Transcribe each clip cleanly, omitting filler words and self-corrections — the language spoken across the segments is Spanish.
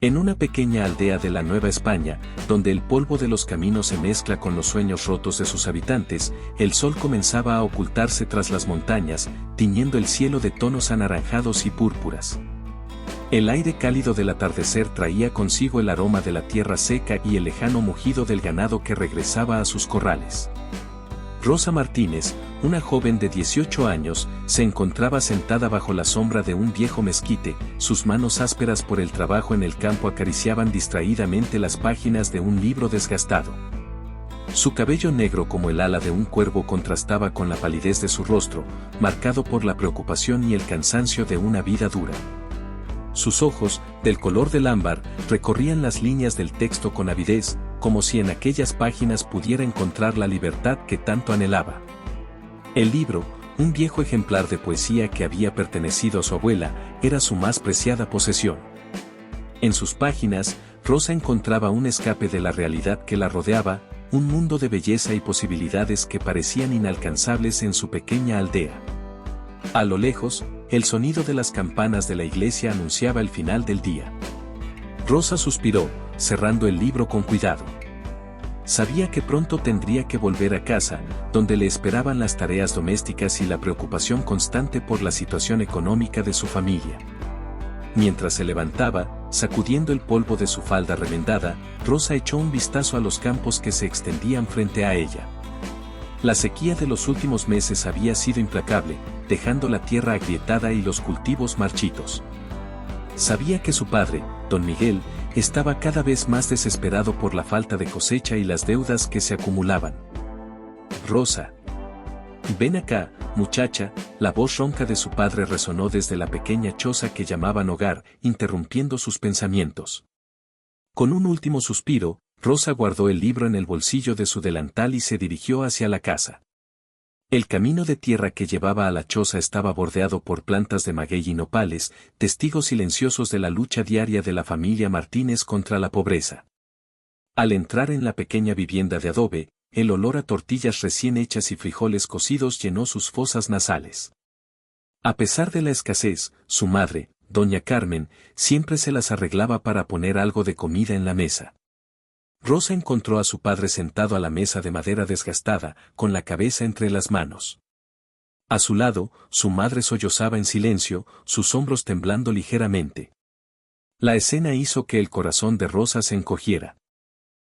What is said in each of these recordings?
En una pequeña aldea de la Nueva España, donde el polvo de los caminos se mezcla con los sueños rotos de sus habitantes, el sol comenzaba a ocultarse tras las montañas, tiñendo el cielo de tonos anaranjados y púrpuras. El aire cálido del atardecer traía consigo el aroma de la tierra seca y el lejano mugido del ganado que regresaba a sus corrales. Rosa Martínez, una joven de 18 años, se encontraba sentada bajo la sombra de un viejo mezquite, sus manos ásperas por el trabajo en el campo acariciaban distraídamente las páginas de un libro desgastado. Su cabello negro como el ala de un cuervo contrastaba con la palidez de su rostro, marcado por la preocupación y el cansancio de una vida dura. Sus ojos, del color del ámbar, recorrían las líneas del texto con avidez, como si en aquellas páginas pudiera encontrar la libertad que tanto anhelaba. El libro, un viejo ejemplar de poesía que había pertenecido a su abuela, era su más preciada posesión. En sus páginas, Rosa encontraba un escape de la realidad que la rodeaba, un mundo de belleza y posibilidades que parecían inalcanzables en su pequeña aldea. A lo lejos, el sonido de las campanas de la iglesia anunciaba el final del día. Rosa suspiró, cerrando el libro con cuidado. Sabía que pronto tendría que volver a casa, donde le esperaban las tareas domésticas y la preocupación constante por la situación económica de su familia. Mientras se levantaba, sacudiendo el polvo de su falda remendada, Rosa echó un vistazo a los campos que se extendían frente a ella. La sequía de los últimos meses había sido implacable, dejando la tierra agrietada y los cultivos marchitos. Sabía que su padre, don Miguel, estaba cada vez más desesperado por la falta de cosecha y las deudas que se acumulaban. Rosa. Ven acá, muchacha, la voz ronca de su padre resonó desde la pequeña choza que llamaban hogar, interrumpiendo sus pensamientos. Con un último suspiro, Rosa guardó el libro en el bolsillo de su delantal y se dirigió hacia la casa. El camino de tierra que llevaba a la choza estaba bordeado por plantas de maguey y nopales, testigos silenciosos de la lucha diaria de la familia Martínez contra la pobreza. Al entrar en la pequeña vivienda de adobe, el olor a tortillas recién hechas y frijoles cocidos llenó sus fosas nasales. A pesar de la escasez, su madre, doña Carmen, siempre se las arreglaba para poner algo de comida en la mesa. Rosa encontró a su padre sentado a la mesa de madera desgastada, con la cabeza entre las manos. A su lado, su madre sollozaba en silencio, sus hombros temblando ligeramente. La escena hizo que el corazón de Rosa se encogiera.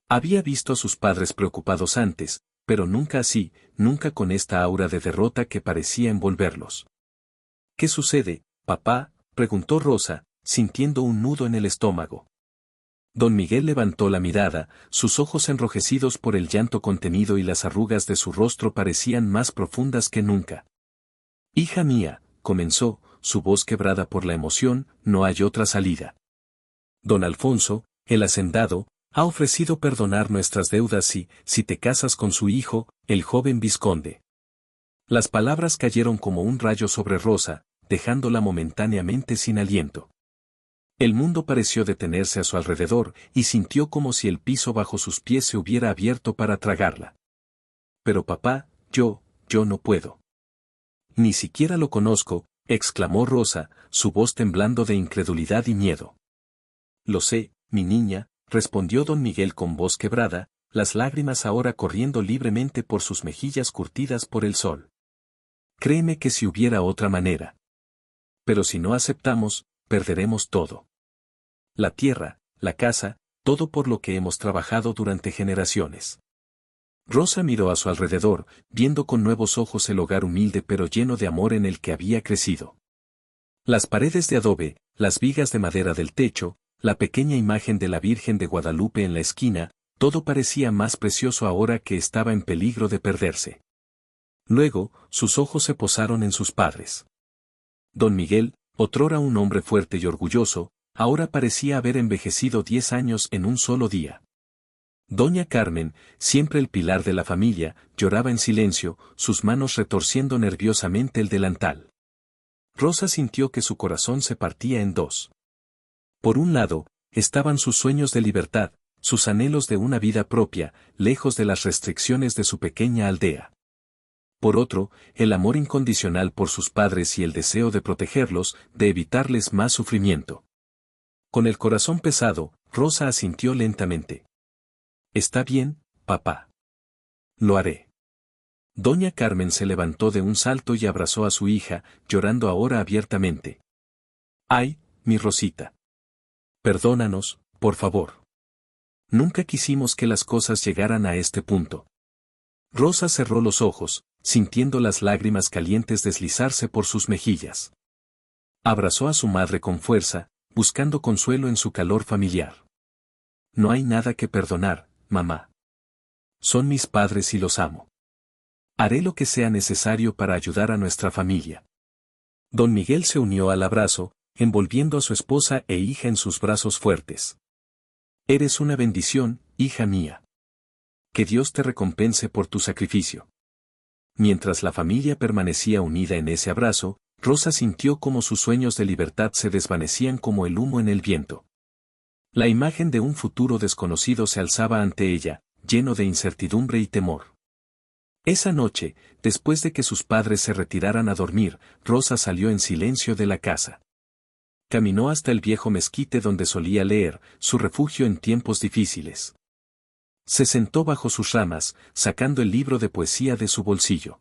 Había visto a sus padres preocupados antes, pero nunca así, nunca con esta aura de derrota que parecía envolverlos. ¿Qué sucede, papá?, preguntó Rosa, sintiendo un nudo en el estómago. Don Miguel levantó la mirada, sus ojos enrojecidos por el llanto contenido y las arrugas de su rostro parecían más profundas que nunca. Hija mía, comenzó, su voz quebrada por la emoción, no hay otra salida. Don Alfonso, el hacendado, ha ofrecido perdonar nuestras deudas si te casas con su hijo, el joven vizconde. Las palabras cayeron como un rayo sobre Rosa, dejándola momentáneamente sin aliento. El mundo pareció detenerse a su alrededor y sintió como si el piso bajo sus pies se hubiera abierto para tragarla. Pero papá, yo no puedo. Ni siquiera lo conozco, exclamó Rosa, su voz temblando de incredulidad y miedo. Lo sé, mi niña, respondió don Miguel con voz quebrada, las lágrimas ahora corriendo libremente por sus mejillas curtidas por el sol. Créeme que si hubiera otra manera. Pero si no aceptamos, perderemos todo. La tierra, la casa, todo por lo que hemos trabajado durante generaciones. Rosa miró a su alrededor, viendo con nuevos ojos el hogar humilde pero lleno de amor en el que había crecido. Las paredes de adobe, las vigas de madera del techo, la pequeña imagen de la Virgen de Guadalupe en la esquina, todo parecía más precioso ahora que estaba en peligro de perderse. Luego, sus ojos se posaron en sus padres. Don Miguel, otrora un hombre fuerte y orgulloso, ahora parecía haber envejecido 10 años en un solo día. Doña Carmen, siempre el pilar de la familia, lloraba en silencio, sus manos retorciendo nerviosamente el delantal. Rosa sintió que su corazón se partía en dos. Por un lado, estaban sus sueños de libertad, sus anhelos de una vida propia, lejos de las restricciones de su pequeña aldea. Por otro, el amor incondicional por sus padres y el deseo de protegerlos, de evitarles más sufrimiento. Con el corazón pesado, Rosa asintió lentamente. Está bien, papá. Lo haré. Doña Carmen se levantó de un salto y abrazó a su hija, llorando ahora abiertamente. Ay, mi Rosita. Perdónanos, por favor. Nunca quisimos que las cosas llegaran a este punto. Rosa cerró los ojos, sintiendo las lágrimas calientes deslizarse por sus mejillas. Abrazó a su madre con fuerza, buscando consuelo en su calor familiar. No hay nada que perdonar, mamá. Son mis padres y los amo. Haré lo que sea necesario para ayudar a nuestra familia. Don Miguel se unió al abrazo, envolviendo a su esposa e hija en sus brazos fuertes. Eres una bendición, hija mía. Que Dios te recompense por tu sacrificio. Mientras la familia permanecía unida en ese abrazo, Rosa sintió como sus sueños de libertad se desvanecían como el humo en el viento. La imagen de un futuro desconocido se alzaba ante ella, lleno de incertidumbre y temor. Esa noche, después de que sus padres se retiraran a dormir, Rosa salió en silencio de la casa. Caminó hasta el viejo mezquite donde solía leer, su refugio en tiempos difíciles. Se sentó bajo sus ramas, sacando el libro de poesía de su bolsillo.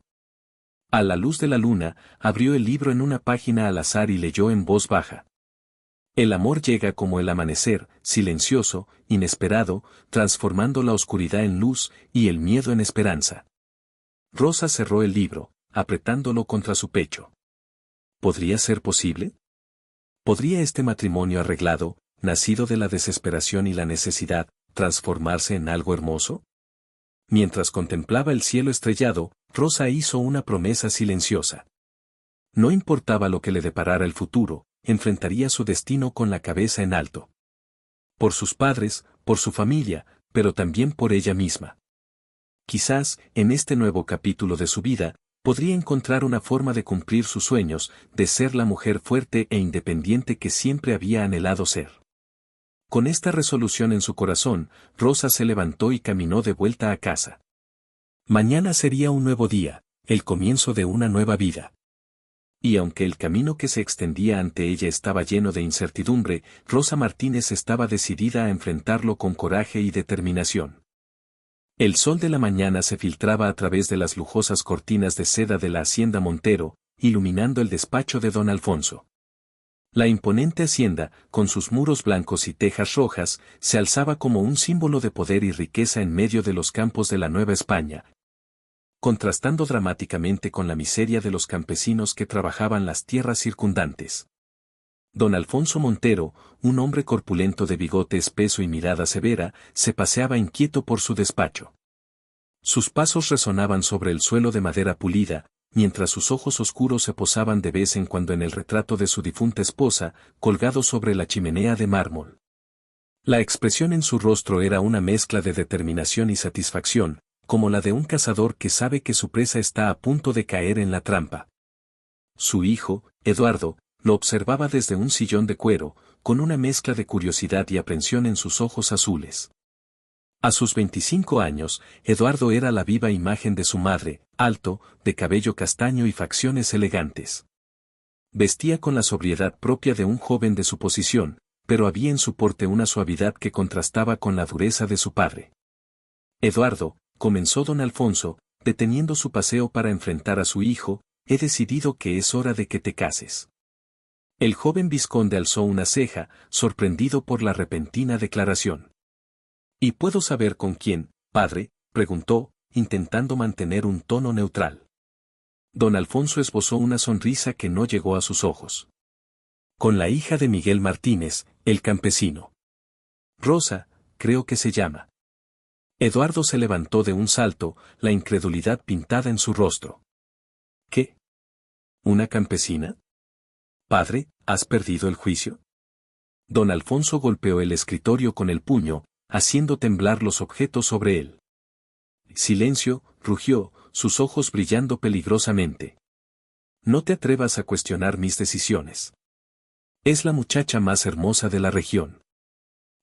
A la luz de la luna, abrió el libro en una página al azar y leyó en voz baja. El amor llega como el amanecer, silencioso, inesperado, transformando la oscuridad en luz y el miedo en esperanza. Rosa cerró el libro, apretándolo contra su pecho. ¿Podría ser posible? ¿Podría este matrimonio arreglado, nacido de la desesperación y la necesidad, transformarse en algo hermoso? Mientras contemplaba el cielo estrellado, Rosa hizo una promesa silenciosa. No importaba lo que le deparara el futuro, enfrentaría su destino con la cabeza en alto. Por sus padres, por su familia, pero también por ella misma. Quizás, en este nuevo capítulo de su vida, podría encontrar una forma de cumplir sus sueños, de ser la mujer fuerte e independiente que siempre había anhelado ser. Con esta resolución en su corazón, Rosa se levantó y caminó de vuelta a casa. Mañana sería un nuevo día, el comienzo de una nueva vida. Y aunque el camino que se extendía ante ella estaba lleno de incertidumbre, Rosa Martínez estaba decidida a enfrentarlo con coraje y determinación. El sol de la mañana se filtraba a través de las lujosas cortinas de seda de la hacienda Montero, iluminando el despacho de don Alfonso. La imponente hacienda, con sus muros blancos y tejas rojas, se alzaba como un símbolo de poder y riqueza en medio de los campos de la Nueva España, contrastando dramáticamente con la miseria de los campesinos que trabajaban las tierras circundantes. Don Alfonso Montero, un hombre corpulento de bigote espeso y mirada severa, se paseaba inquieto por su despacho. Sus pasos resonaban sobre el suelo de madera pulida, mientras sus ojos oscuros se posaban de vez en cuando en el retrato de su difunta esposa, colgado sobre la chimenea de mármol. La expresión en su rostro era una mezcla de determinación y satisfacción, como la de un cazador que sabe que su presa está a punto de caer en la trampa. Su hijo, Eduardo, lo observaba desde un sillón de cuero, con una mezcla de curiosidad y aprensión en sus ojos azules. A sus 25 años, Eduardo era la viva imagen de su madre, alto, de cabello castaño y facciones elegantes. Vestía con la sobriedad propia de un joven de su posición, pero había en su porte una suavidad que contrastaba con la dureza de su padre. Eduardo, comenzó don Alfonso, deteniendo su paseo para enfrentar a su hijo, he decidido que es hora de que te cases. El joven vizconde alzó una ceja, sorprendido por la repentina declaración. ¿Y puedo saber con quién, padre?, preguntó, intentando mantener un tono neutral. Don Alfonso esbozó una sonrisa que no llegó a sus ojos. Con la hija de Miguel Martínez, el campesino. Rosa, creo que se llama. Eduardo se levantó de un salto, la incredulidad pintada en su rostro. ¿Qué? ¿Una campesina? Padre, ¿has perdido el juicio? Don Alfonso golpeó el escritorio con el puño, haciendo temblar los objetos sobre él. Silencio, rugió, sus ojos brillando peligrosamente. No te atrevas a cuestionar mis decisiones. Es la muchacha más hermosa de la región.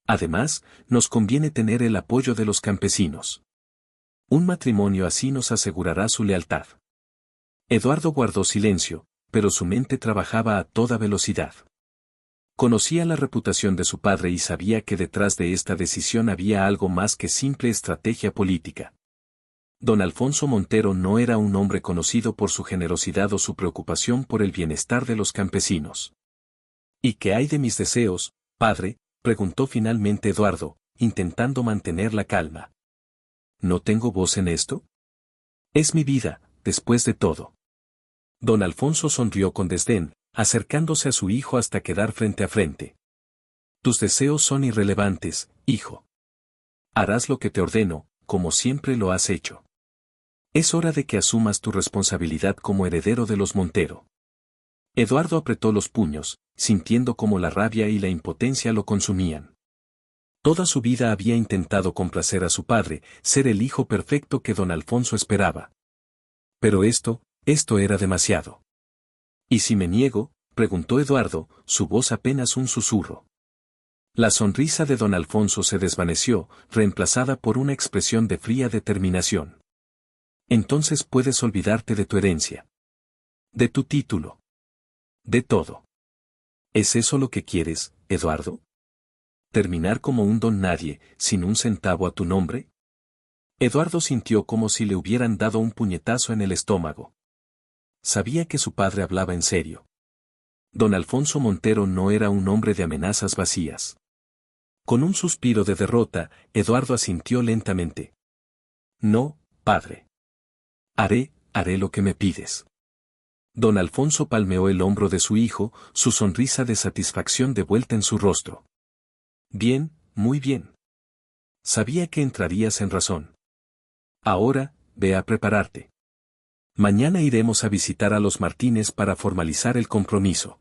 Además, nos conviene tener el apoyo de los campesinos. Un matrimonio así nos asegurará su lealtad. Eduardo guardó silencio, pero su mente trabajaba a toda velocidad. Conocía la reputación de su padre y sabía que detrás de esta decisión había algo más que simple estrategia política. Don Alfonso Montero no era un hombre conocido por su generosidad o su preocupación por el bienestar de los campesinos. ¿Y qué hay de mis deseos, padre?, preguntó finalmente Eduardo, intentando mantener la calma. ¿No tengo voz en esto? Es mi vida, después de todo. Don Alfonso sonrió con desdén, acercándose a su hijo hasta quedar frente a frente. Tus deseos son irrelevantes, hijo. Harás lo que te ordeno, como siempre lo has hecho. Es hora de que asumas tu responsabilidad como heredero de los Montero. Eduardo apretó los puños, sintiendo cómo la rabia y la impotencia lo consumían. Toda su vida había intentado complacer a su padre, ser el hijo perfecto que don Alfonso esperaba. Pero esto era demasiado. ¿Y si me niego?, preguntó Eduardo, su voz apenas un susurro. La sonrisa de don Alfonso se desvaneció, reemplazada por una expresión de fría determinación. Entonces puedes olvidarte de tu herencia. De tu título. De todo. ¿Es eso lo que quieres, Eduardo? ¿Terminar como un don nadie, sin un centavo a tu nombre? Eduardo sintió como si le hubieran dado un puñetazo en el estómago. Sabía que su padre hablaba en serio. Don Alfonso Montero no era un hombre de amenazas vacías. Con un suspiro de derrota, Eduardo asintió lentamente. No, padre. Haré lo que me pides. Don Alfonso palmeó el hombro de su hijo, su sonrisa de satisfacción de vuelta en su rostro. Bien, muy bien. Sabía que entrarías en razón. Ahora, ve a prepararte. Mañana iremos a visitar a los Martínez para formalizar el compromiso.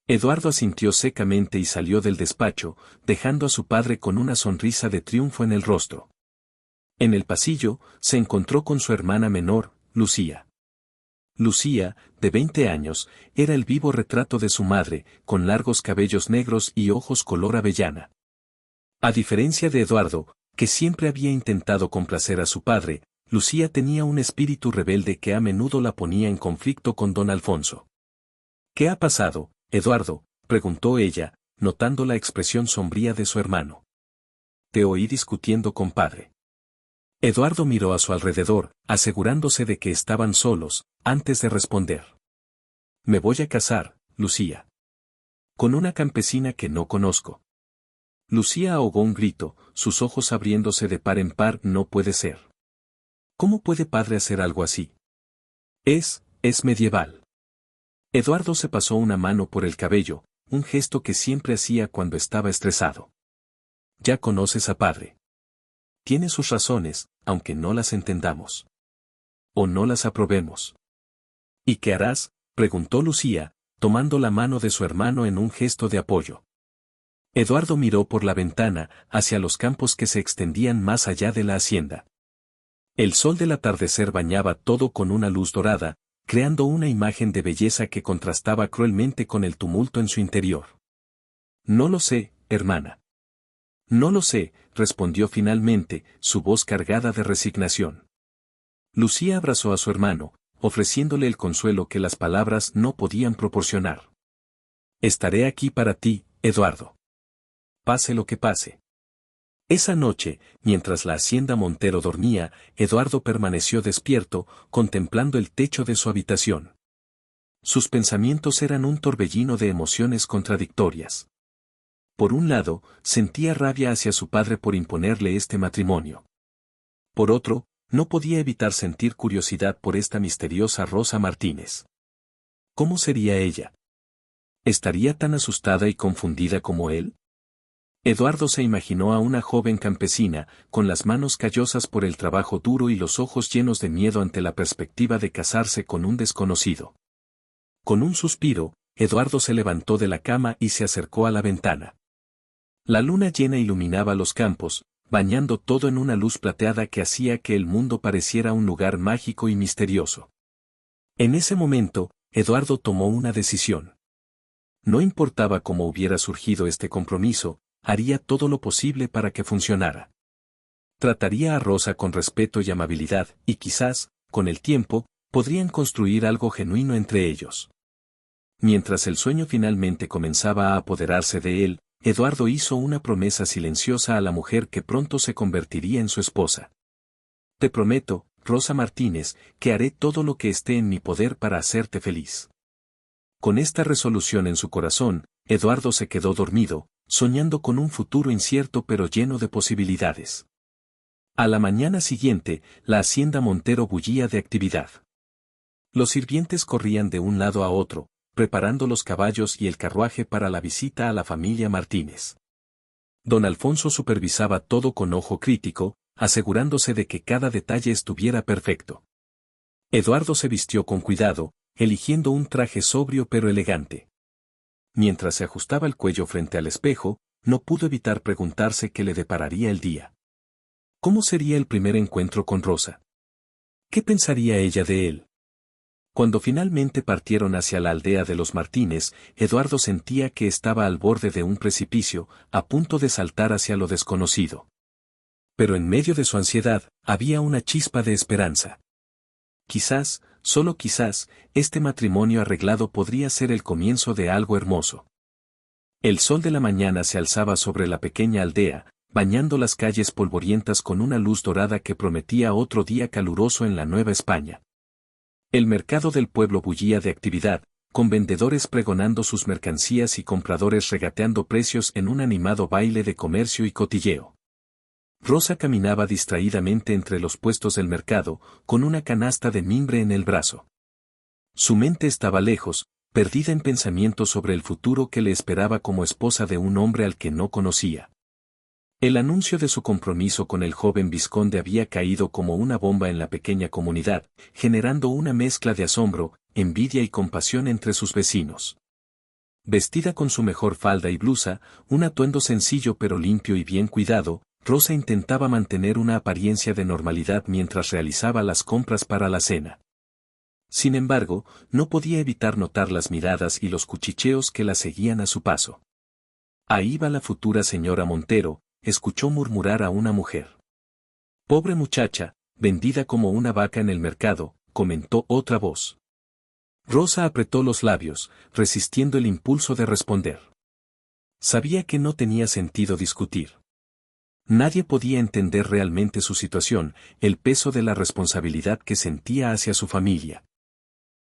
Eduardo asintió secamente y salió del despacho, dejando a su padre con una sonrisa de triunfo en el rostro. En el pasillo, se encontró con su hermana menor, Lucía. Lucía, de 20 años, era el vivo retrato de su madre, con largos cabellos negros y ojos color avellana. A diferencia de Eduardo, que siempre había intentado complacer a su padre, Lucía tenía un espíritu rebelde que a menudo la ponía en conflicto con don Alfonso. ¿Qué ha pasado, Eduardo?, preguntó ella, notando la expresión sombría de su hermano. Te oí discutiendo con padre. Eduardo miró a su alrededor, asegurándose de que estaban solos, antes de responder. Me voy a casar, Lucía. Con una campesina que no conozco. Lucía ahogó un grito, sus ojos abriéndose de par en par. No puede ser. ¿Cómo puede padre hacer algo así? Es medieval. Eduardo se pasó una mano por el cabello, un gesto que siempre hacía cuando estaba estresado. Ya conoces a padre. Tiene sus razones, aunque no las entendamos. O no las aprobemos. ¿Y qué harás?, preguntó Lucía, tomando la mano de su hermano en un gesto de apoyo. Eduardo miró por la ventana, hacia los campos que se extendían más allá de la hacienda. El sol del atardecer bañaba todo con una luz dorada, creando una imagen de belleza que contrastaba cruelmente con el tumulto en su interior. No lo sé, hermana. No lo sé, respondió finalmente, su voz cargada de resignación. Lucía abrazó a su hermano, ofreciéndole el consuelo que las palabras no podían proporcionar. Estaré aquí para ti, Eduardo. Pase lo que pase. Esa noche, mientras la hacienda Montero dormía, Eduardo permaneció despierto, contemplando el techo de su habitación. Sus pensamientos eran un torbellino de emociones contradictorias. Por un lado, sentía rabia hacia su padre por imponerle este matrimonio. Por otro, no podía evitar sentir curiosidad por esta misteriosa Rosa Martínez. ¿Cómo sería ella? ¿Estaría tan asustada y confundida como él? Eduardo se imaginó a una joven campesina, con las manos callosas por el trabajo duro y los ojos llenos de miedo ante la perspectiva de casarse con un desconocido. Con un suspiro, Eduardo se levantó de la cama y se acercó a la ventana. La luna llena iluminaba los campos, bañando todo en una luz plateada que hacía que el mundo pareciera un lugar mágico y misterioso. En ese momento, Eduardo tomó una decisión. No importaba cómo hubiera surgido este compromiso, haría todo lo posible para que funcionara. Trataría a Rosa con respeto y amabilidad, y quizás, con el tiempo, podrían construir algo genuino entre ellos. Mientras el sueño finalmente comenzaba a apoderarse de él, Eduardo hizo una promesa silenciosa a la mujer que pronto se convertiría en su esposa. Te prometo, Rosa Martínez, que haré todo lo que esté en mi poder para hacerte feliz. Con esta resolución en su corazón, Eduardo se quedó dormido, soñando con un futuro incierto pero lleno de posibilidades. A la mañana siguiente, la hacienda Montero bullía de actividad. Los sirvientes corrían de un lado a otro, preparando los caballos y el carruaje para la visita a la familia Martínez. Don Alfonso supervisaba todo con ojo crítico, asegurándose de que cada detalle estuviera perfecto. Eduardo se vistió con cuidado, eligiendo un traje sobrio pero elegante. Mientras se ajustaba el cuello frente al espejo, no pudo evitar preguntarse qué le depararía el día. ¿Cómo sería el primer encuentro con Rosa? ¿Qué pensaría ella de él? Cuando finalmente partieron hacia la aldea de los Martínez, Eduardo sentía que estaba al borde de un precipicio, a punto de saltar hacia lo desconocido. Pero en medio de su ansiedad, había una chispa de esperanza. Quizás, solo quizás, este matrimonio arreglado podría ser el comienzo de algo hermoso. El sol de la mañana se alzaba sobre la pequeña aldea, bañando las calles polvorientas con una luz dorada que prometía otro día caluroso en la Nueva España. El mercado del pueblo bullía de actividad, con vendedores pregonando sus mercancías y compradores regateando precios en un animado baile de comercio y cotilleo. Rosa caminaba distraídamente entre los puestos del mercado, con una canasta de mimbre en el brazo. Su mente estaba lejos, perdida en pensamientos sobre el futuro que le esperaba como esposa de un hombre al que no conocía. El anuncio de su compromiso con el joven vizconde había caído como una bomba en la pequeña comunidad, generando una mezcla de asombro, envidia y compasión entre sus vecinos. Vestida con su mejor falda y blusa, un atuendo sencillo pero limpio y bien cuidado, Rosa intentaba mantener una apariencia de normalidad mientras realizaba las compras para la cena. Sin embargo, no podía evitar notar las miradas y los cuchicheos que la seguían a su paso. Ahí va la futura señora Montero, escuchó murmurar a una mujer. Pobre muchacha, vendida como una vaca en el mercado, comentó otra voz. Rosa apretó los labios, resistiendo el impulso de responder. Sabía que no tenía sentido discutir. Nadie podía entender realmente su situación, el peso de la responsabilidad que sentía hacia su familia.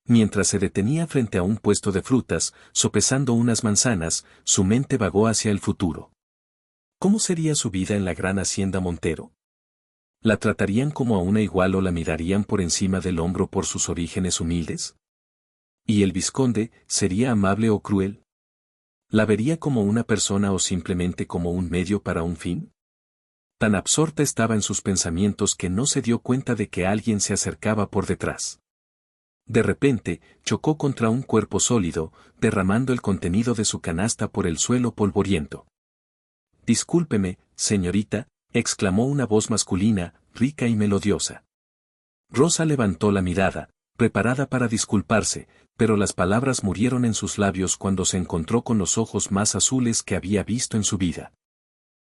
Mientras se detenía frente a un puesto de frutas, sopesando unas manzanas, su mente vagó hacia el futuro. ¿Cómo sería su vida en la gran hacienda Montero? ¿La tratarían como a una igual o la mirarían por encima del hombro por sus orígenes humildes? ¿Y el vizconde, sería amable o cruel? ¿La vería como una persona o simplemente como un medio para un fin? Tan absorta estaba en sus pensamientos que no se dio cuenta de que alguien se acercaba por detrás. De repente, chocó contra un cuerpo sólido, derramando el contenido de su canasta por el suelo polvoriento. Discúlpeme, señorita, exclamó una voz masculina, rica y melodiosa. Rosa levantó la mirada, preparada para disculparse, pero las palabras murieron en sus labios cuando se encontró con los ojos más azules que había visto en su vida.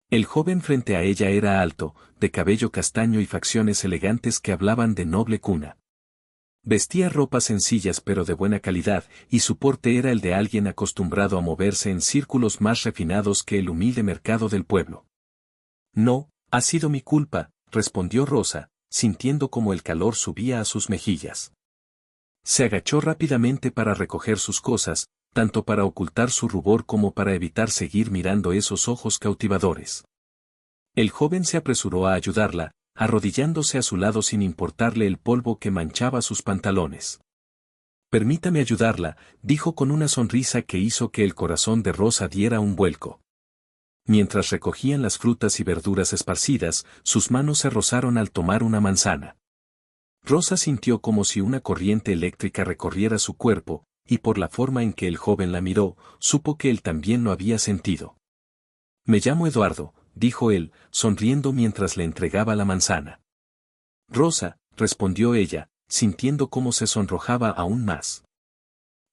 El joven frente a ella era alto, de cabello castaño y facciones elegantes que hablaban de noble cuna. Vestía ropas sencillas pero de buena calidad, y su porte era el de alguien acostumbrado a moverse en círculos más refinados que el humilde mercado del pueblo. No, ha sido mi culpa, respondió Rosa, sintiendo como el calor subía a sus mejillas. Se agachó rápidamente para recoger sus cosas, tanto para ocultar su rubor como para evitar seguir mirando esos ojos cautivadores. El joven se apresuró a ayudarla, arrodillándose a su lado sin importarle el polvo que manchaba sus pantalones. Permítame ayudarla, dijo con una sonrisa que hizo que el corazón de Rosa diera un vuelco. Mientras recogían las frutas y verduras esparcidas, sus manos se rozaron al tomar una manzana. Rosa sintió como si una corriente eléctrica recorriera su cuerpo, y por la forma en que el joven la miró, supo que él también lo había sentido. Me llamo Eduardo, dijo él, sonriendo mientras le entregaba la manzana. Rosa, respondió ella, sintiendo cómo se sonrojaba aún más.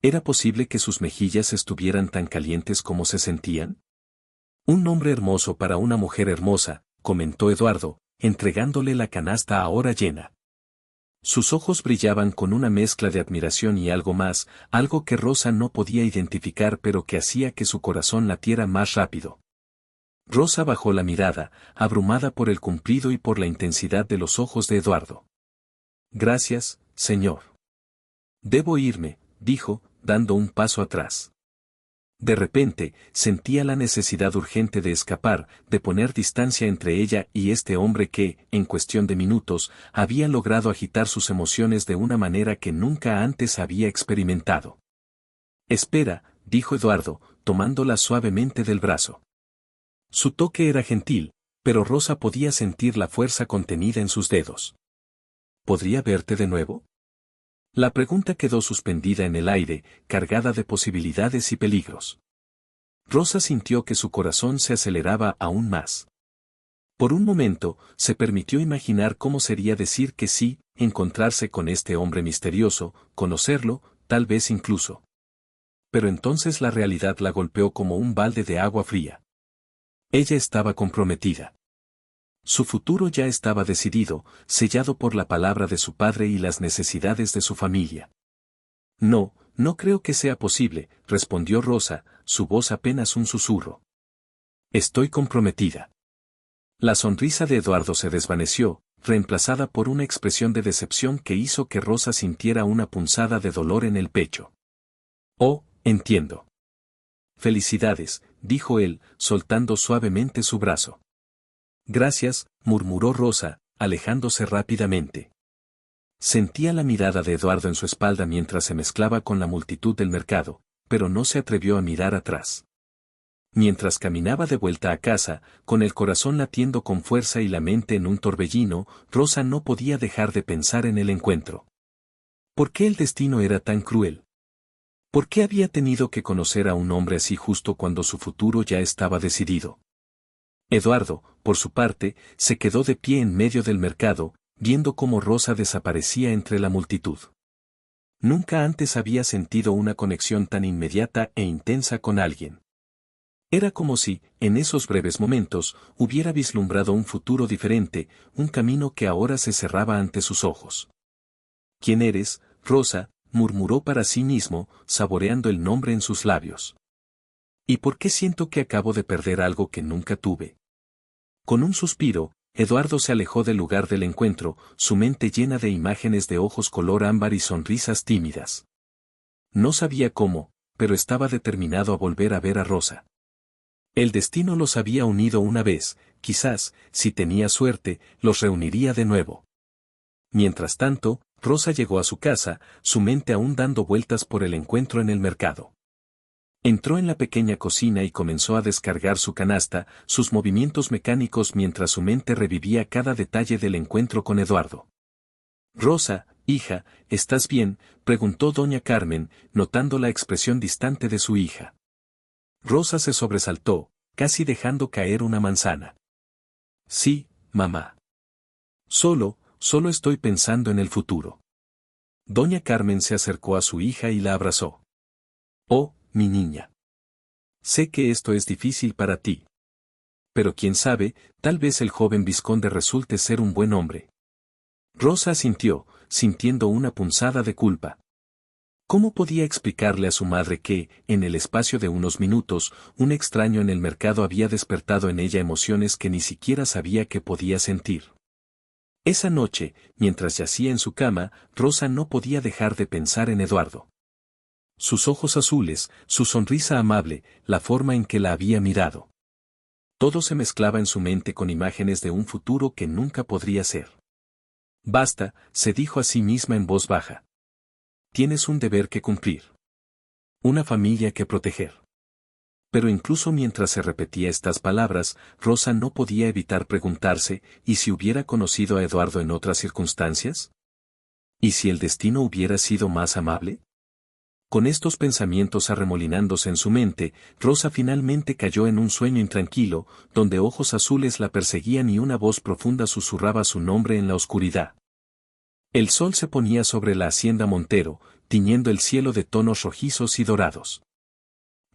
¿Era posible que sus mejillas estuvieran tan calientes como se sentían? Un nombre hermoso para una mujer hermosa, comentó Eduardo, entregándole la canasta ahora llena. Sus ojos brillaban con una mezcla de admiración y algo más, algo que Rosa no podía identificar pero que hacía que su corazón latiera más rápido. Rosa bajó la mirada, abrumada por el cumplido y por la intensidad de los ojos de Eduardo. Gracias, señor. Debo irme, dijo, dando un paso atrás. De repente, sentía la necesidad urgente de escapar, de poner distancia entre ella y este hombre que, en cuestión de minutos, había logrado agitar sus emociones de una manera que nunca antes había experimentado. Espera, dijo Eduardo, tomándola suavemente del brazo. Su toque era gentil, pero Rosa podía sentir la fuerza contenida en sus dedos. ¿Podría verte de nuevo? La pregunta quedó suspendida en el aire, cargada de posibilidades y peligros. Rosa sintió que su corazón se aceleraba aún más. Por un momento, se permitió imaginar cómo sería decir que sí, encontrarse con este hombre misterioso, conocerlo, tal vez incluso. Pero entonces la realidad la golpeó como un balde de agua fría. Ella estaba comprometida. Su futuro ya estaba decidido, sellado por la palabra de su padre y las necesidades de su familia. No, no creo que sea posible, respondió Rosa, su voz apenas un susurro. Estoy comprometida. La sonrisa de Eduardo se desvaneció, reemplazada por una expresión de decepción que hizo que Rosa sintiera una punzada de dolor en el pecho. Oh, entiendo. Felicidades, dijo él, soltando suavemente su brazo. Gracias, murmuró Rosa, alejándose rápidamente. Sentía la mirada de Eduardo en su espalda mientras se mezclaba con la multitud del mercado, pero no se atrevió a mirar atrás. Mientras caminaba de vuelta a casa, con el corazón latiendo con fuerza y la mente en un torbellino, Rosa no podía dejar de pensar en el encuentro. ¿Por qué el destino era tan cruel? ¿Por qué había tenido que conocer a un hombre así justo cuando su futuro ya estaba decidido? Eduardo, por su parte, se quedó de pie en medio del mercado, viendo cómo Rosa desaparecía entre la multitud. Nunca antes había sentido una conexión tan inmediata e intensa con alguien. Era como si, en esos breves momentos, hubiera vislumbrado un futuro diferente, un camino que ahora se cerraba ante sus ojos. ¿Quién eres, Rosa?, murmuró para sí mismo, saboreando el nombre en sus labios. ¿Y por qué siento que acabo de perder algo que nunca tuve? Con un suspiro, Eduardo se alejó del lugar del encuentro, su mente llena de imágenes de ojos color ámbar y sonrisas tímidas. No sabía cómo, pero estaba determinado a volver a ver a Rosa. El destino los había unido una vez, quizás, si tenía suerte, los reuniría de nuevo. Mientras tanto, Rosa llegó a su casa, su mente aún dando vueltas por el encuentro en el mercado. Entró en la pequeña cocina y comenzó a descargar su canasta, sus movimientos mecánicos mientras su mente revivía cada detalle del encuentro con Eduardo. Rosa, hija, ¿estás bien?, preguntó doña Carmen, notando la expresión distante de su hija. Rosa se sobresaltó, casi dejando caer una manzana. Sí, mamá. Solo estoy pensando en el futuro. Doña Carmen se acercó a su hija y la abrazó. Oh, mi niña. Sé que esto es difícil para ti. Pero quién sabe, tal vez el joven vizconde resulte ser un buen hombre. Rosa asintió, sintiendo una punzada de culpa. ¿Cómo podía explicarle a su madre que, en el espacio de unos minutos, un extraño en el mercado había despertado en ella emociones que ni siquiera sabía que podía sentir? Esa noche, mientras yacía en su cama, Rosa no podía dejar de pensar en Eduardo. Sus ojos azules, su sonrisa amable, la forma en que la había mirado. Todo se mezclaba en su mente con imágenes de un futuro que nunca podría ser. Basta, se dijo a sí misma en voz baja. Tienes un deber que cumplir. Una familia que proteger. Pero incluso mientras se repetía estas palabras, Rosa no podía evitar preguntarse, ¿y si hubiera conocido a Eduardo en otras circunstancias? ¿Y si el destino hubiera sido más amable? Con estos pensamientos arremolinándose en su mente, Rosa finalmente cayó en un sueño intranquilo, donde ojos azules la perseguían y una voz profunda susurraba su nombre en la oscuridad. El sol se ponía sobre la hacienda Montero, tiñendo el cielo de tonos rojizos y dorados.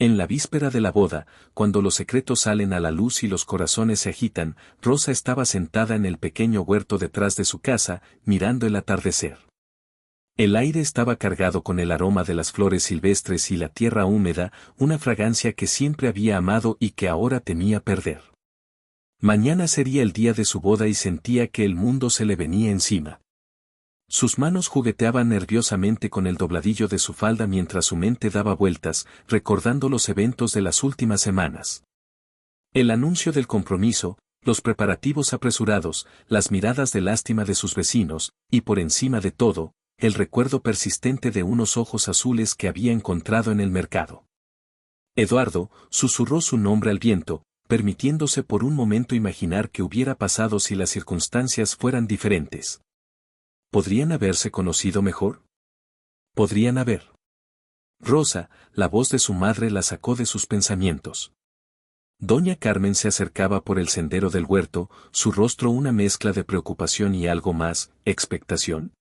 En la víspera de la boda, cuando los secretos salen a la luz y los corazones se agitan, Rosa estaba sentada en el pequeño huerto detrás de su casa, mirando el atardecer. El aire estaba cargado con el aroma de las flores silvestres y la tierra húmeda, una fragancia que siempre había amado y que ahora temía perder. Mañana sería el día de su boda y sentía que el mundo se le venía encima. Sus manos jugueteaban nerviosamente con el dobladillo de su falda mientras su mente daba vueltas, recordando los eventos de las últimas semanas. El anuncio del compromiso, los preparativos apresurados, las miradas de lástima de sus vecinos, y por encima de todo, el recuerdo persistente de unos ojos azules que había encontrado en el mercado. Eduardo, susurró su nombre al viento, permitiéndose por un momento imaginar qué hubiera pasado si las circunstancias fueran diferentes. ¿Podrían haberse conocido mejor? ¿Podrían haber? Rosa, la voz de su madre la sacó de sus pensamientos. Doña Carmen se acercaba por el sendero del huerto, su rostro una mezcla de preocupación y algo más, expectación.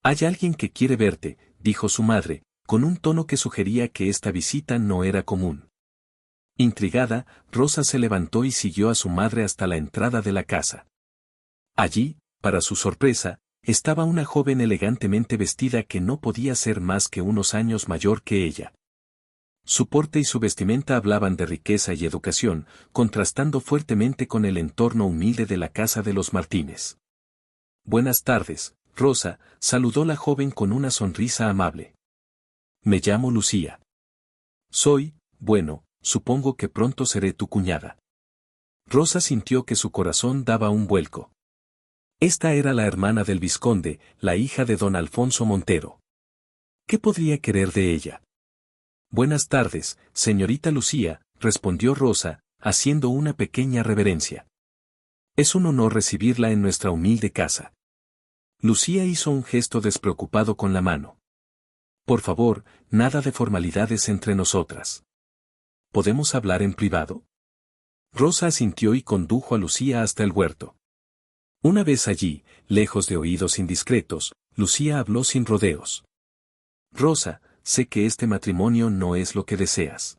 «Hay alguien que quiere verte», dijo su madre, con un tono que sugería que esta visita no era común. Intrigada, Rosa se levantó y siguió a su madre hasta la entrada de la casa. Allí, para su sorpresa, estaba una joven elegantemente vestida que no podía ser más que unos años mayor que ella. Su porte y su vestimenta hablaban de riqueza y educación, contrastando fuertemente con el entorno humilde de la casa de los Martínez. «Buenas tardes, Rosa», saludó la joven con una sonrisa amable. «Me llamo Lucía. Supongo que pronto seré tu cuñada». Rosa sintió que su corazón daba un vuelco. Esta era la hermana del vizconde, la hija de don Alfonso Montero. ¿Qué podría querer de ella? «Buenas tardes, señorita Lucía», respondió Rosa, haciendo una pequeña reverencia. «Es un honor recibirla en nuestra humilde casa». Lucía hizo un gesto despreocupado con la mano. «Por favor, nada de formalidades entre nosotras. ¿Podemos hablar en privado?» Rosa asintió y condujo a Lucía hasta el huerto. Una vez allí, lejos de oídos indiscretos, Lucía habló sin rodeos. «Rosa, sé que este matrimonio no es lo que deseas.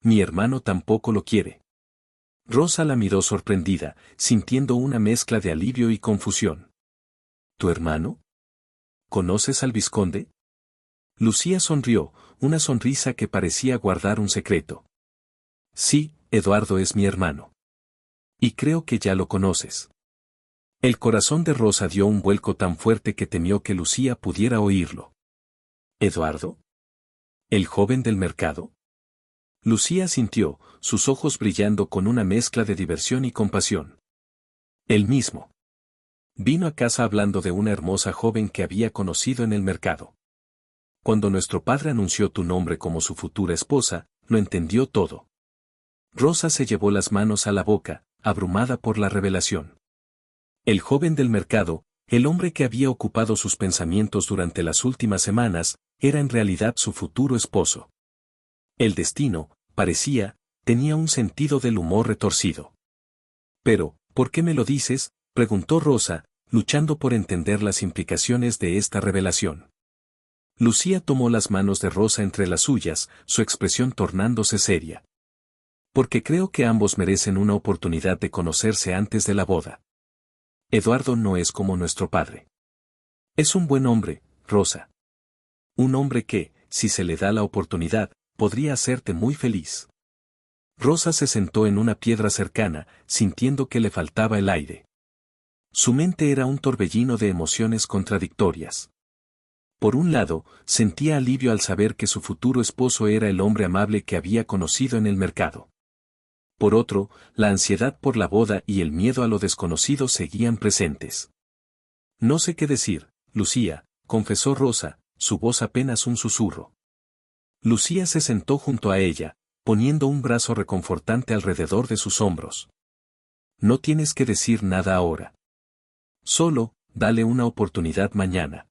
Mi hermano tampoco lo quiere». Rosa la miró sorprendida, sintiendo una mezcla de alivio y confusión. «¿Tu hermano? ¿Conoces al vizconde?» Lucía sonrió, una sonrisa que parecía guardar un secreto. «Sí, Eduardo es mi hermano. Y creo que ya lo conoces». El corazón de Rosa dio un vuelco tan fuerte que temió que Lucía pudiera oírlo. «¿Eduardo? ¿El joven del mercado?» Lucía sintió, sus ojos brillando con una mezcla de diversión y compasión. «El mismo. Vino a casa hablando de una hermosa joven que había conocido en el mercado. Cuando nuestro padre anunció tu nombre como su futura esposa, lo entendió todo». Rosa se llevó las manos a la boca, abrumada por la revelación. El joven del mercado, el hombre que había ocupado sus pensamientos durante las últimas semanas, era en realidad su futuro esposo. El destino, parecía, tenía un sentido del humor retorcido. «Pero, ¿por qué me lo dices?», preguntó Rosa, luchando por entender las implicaciones de esta revelación. Lucía tomó las manos de Rosa entre las suyas, su expresión tornándose seria. «Porque creo que ambos merecen una oportunidad de conocerse antes de la boda. Eduardo no es como nuestro padre. Es un buen hombre, Rosa. Un hombre que, si se le da la oportunidad, podría hacerte muy feliz». Rosa se sentó en una piedra cercana, sintiendo que le faltaba el aire. Su mente era un torbellino de emociones contradictorias. Por un lado, sentía alivio al saber que su futuro esposo era el hombre amable que había conocido en el mercado. Por otro, la ansiedad por la boda y el miedo a lo desconocido seguían presentes. «No sé qué decir, Lucía», confesó Rosa, su voz apenas un susurro. Lucía se sentó junto a ella, poniendo un brazo reconfortante alrededor de sus hombros. «No tienes que decir nada ahora. Solo, dale una oportunidad mañana.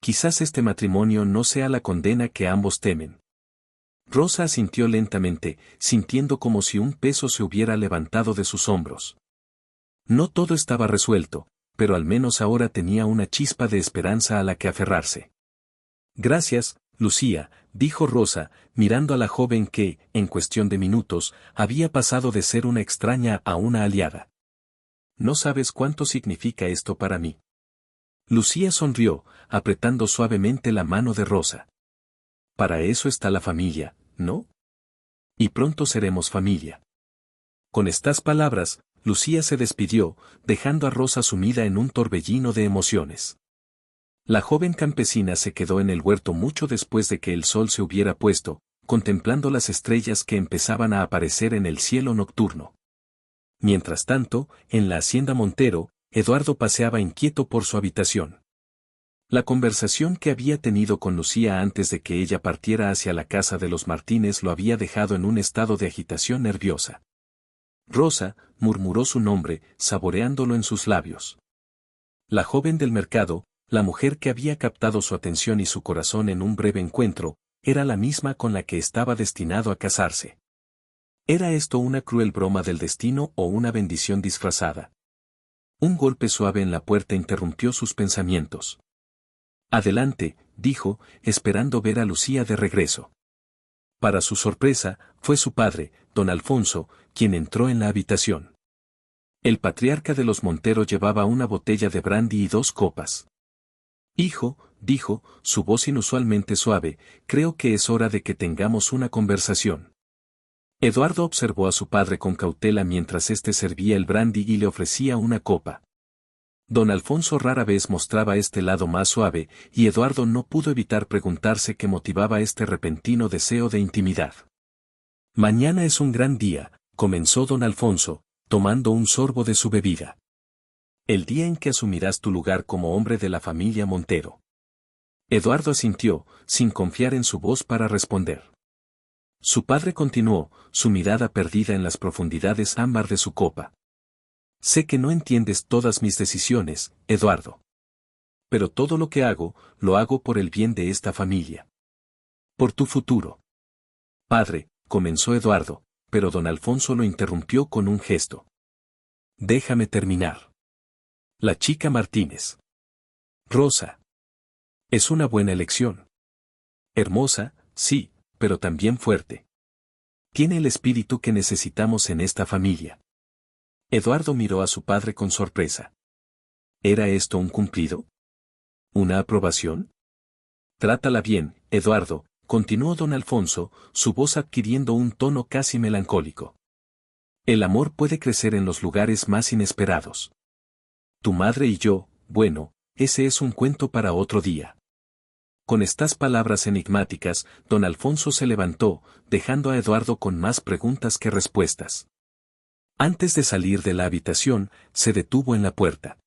Quizás este matrimonio no sea la condena que ambos temen». Rosa asintió lentamente, sintiendo como si un peso se hubiera levantado de sus hombros. No todo estaba resuelto, pero al menos ahora tenía una chispa de esperanza a la que aferrarse. «Gracias, Lucía, dijo Rosa, mirando a la joven que, en cuestión de minutos, había pasado de ser una extraña a una aliada. No sabes cuánto significa esto para mí. Lucía sonrió, apretando suavemente la mano de Rosa. Para eso está la familia, ¿no? Y pronto seremos familia. Con estas palabras, Lucía se despidió, dejando a Rosa sumida en un torbellino de emociones. La joven campesina se quedó en el huerto mucho después de que el sol se hubiera puesto, contemplando las estrellas que empezaban a aparecer en el cielo nocturno. Mientras tanto, en la hacienda Montero, Eduardo paseaba inquieto por su habitación. La conversación que había tenido con Lucía antes de que ella partiera hacia la casa de los Martínez lo había dejado en un estado de agitación nerviosa. Rosa, murmuró su nombre, saboreándolo en sus labios. La joven del mercado, la mujer que había captado su atención y su corazón en un breve encuentro, era la misma con la que estaba destinado a casarse. ¿Era esto una cruel broma del destino o una bendición disfrazada? Un golpe suave en la puerta interrumpió sus pensamientos. Adelante, dijo, esperando ver a Lucía de regreso. Para su sorpresa, fue su padre, don Alfonso, quien entró en la habitación. El patriarca de los Montero llevaba una botella de brandy y 2 copas. Hijo, dijo, su voz inusualmente suave, creo que es hora de que tengamos una conversación. Eduardo observó a su padre con cautela mientras éste servía el brandy y le ofrecía una copa. Don Alfonso rara vez mostraba este lado más suave, y Eduardo no pudo evitar preguntarse qué motivaba este repentino deseo de intimidad. Mañana es un gran día, comenzó don Alfonso, tomando un sorbo de su bebida. El día en que asumirás tu lugar como hombre de la familia Montero. Eduardo asintió, sin confiar en su voz para responder. Su padre continuó, su mirada perdida en las profundidades ámbar de su copa. Sé que no entiendes todas mis decisiones, Eduardo. Pero todo lo que hago, lo hago por el bien de esta familia. Por tu futuro. Padre, comenzó Eduardo, pero don Alfonso lo interrumpió con un gesto. Déjame terminar. La chica Martínez. Rosa. Es una buena elección. Hermosa, sí, pero también fuerte. Tiene el espíritu que necesitamos en esta familia. Eduardo miró a su padre con sorpresa. ¿Era esto un cumplido? ¿Una aprobación? Trátala bien, Eduardo, continuó don Alfonso, su voz adquiriendo un tono casi melancólico. El amor puede crecer en los lugares más inesperados. Tu madre y yo, bueno, ese es un cuento para otro día. Con estas palabras enigmáticas, don Alfonso se levantó, dejando a Eduardo con más preguntas que respuestas. Antes de salir de la habitación, se detuvo en la puerta.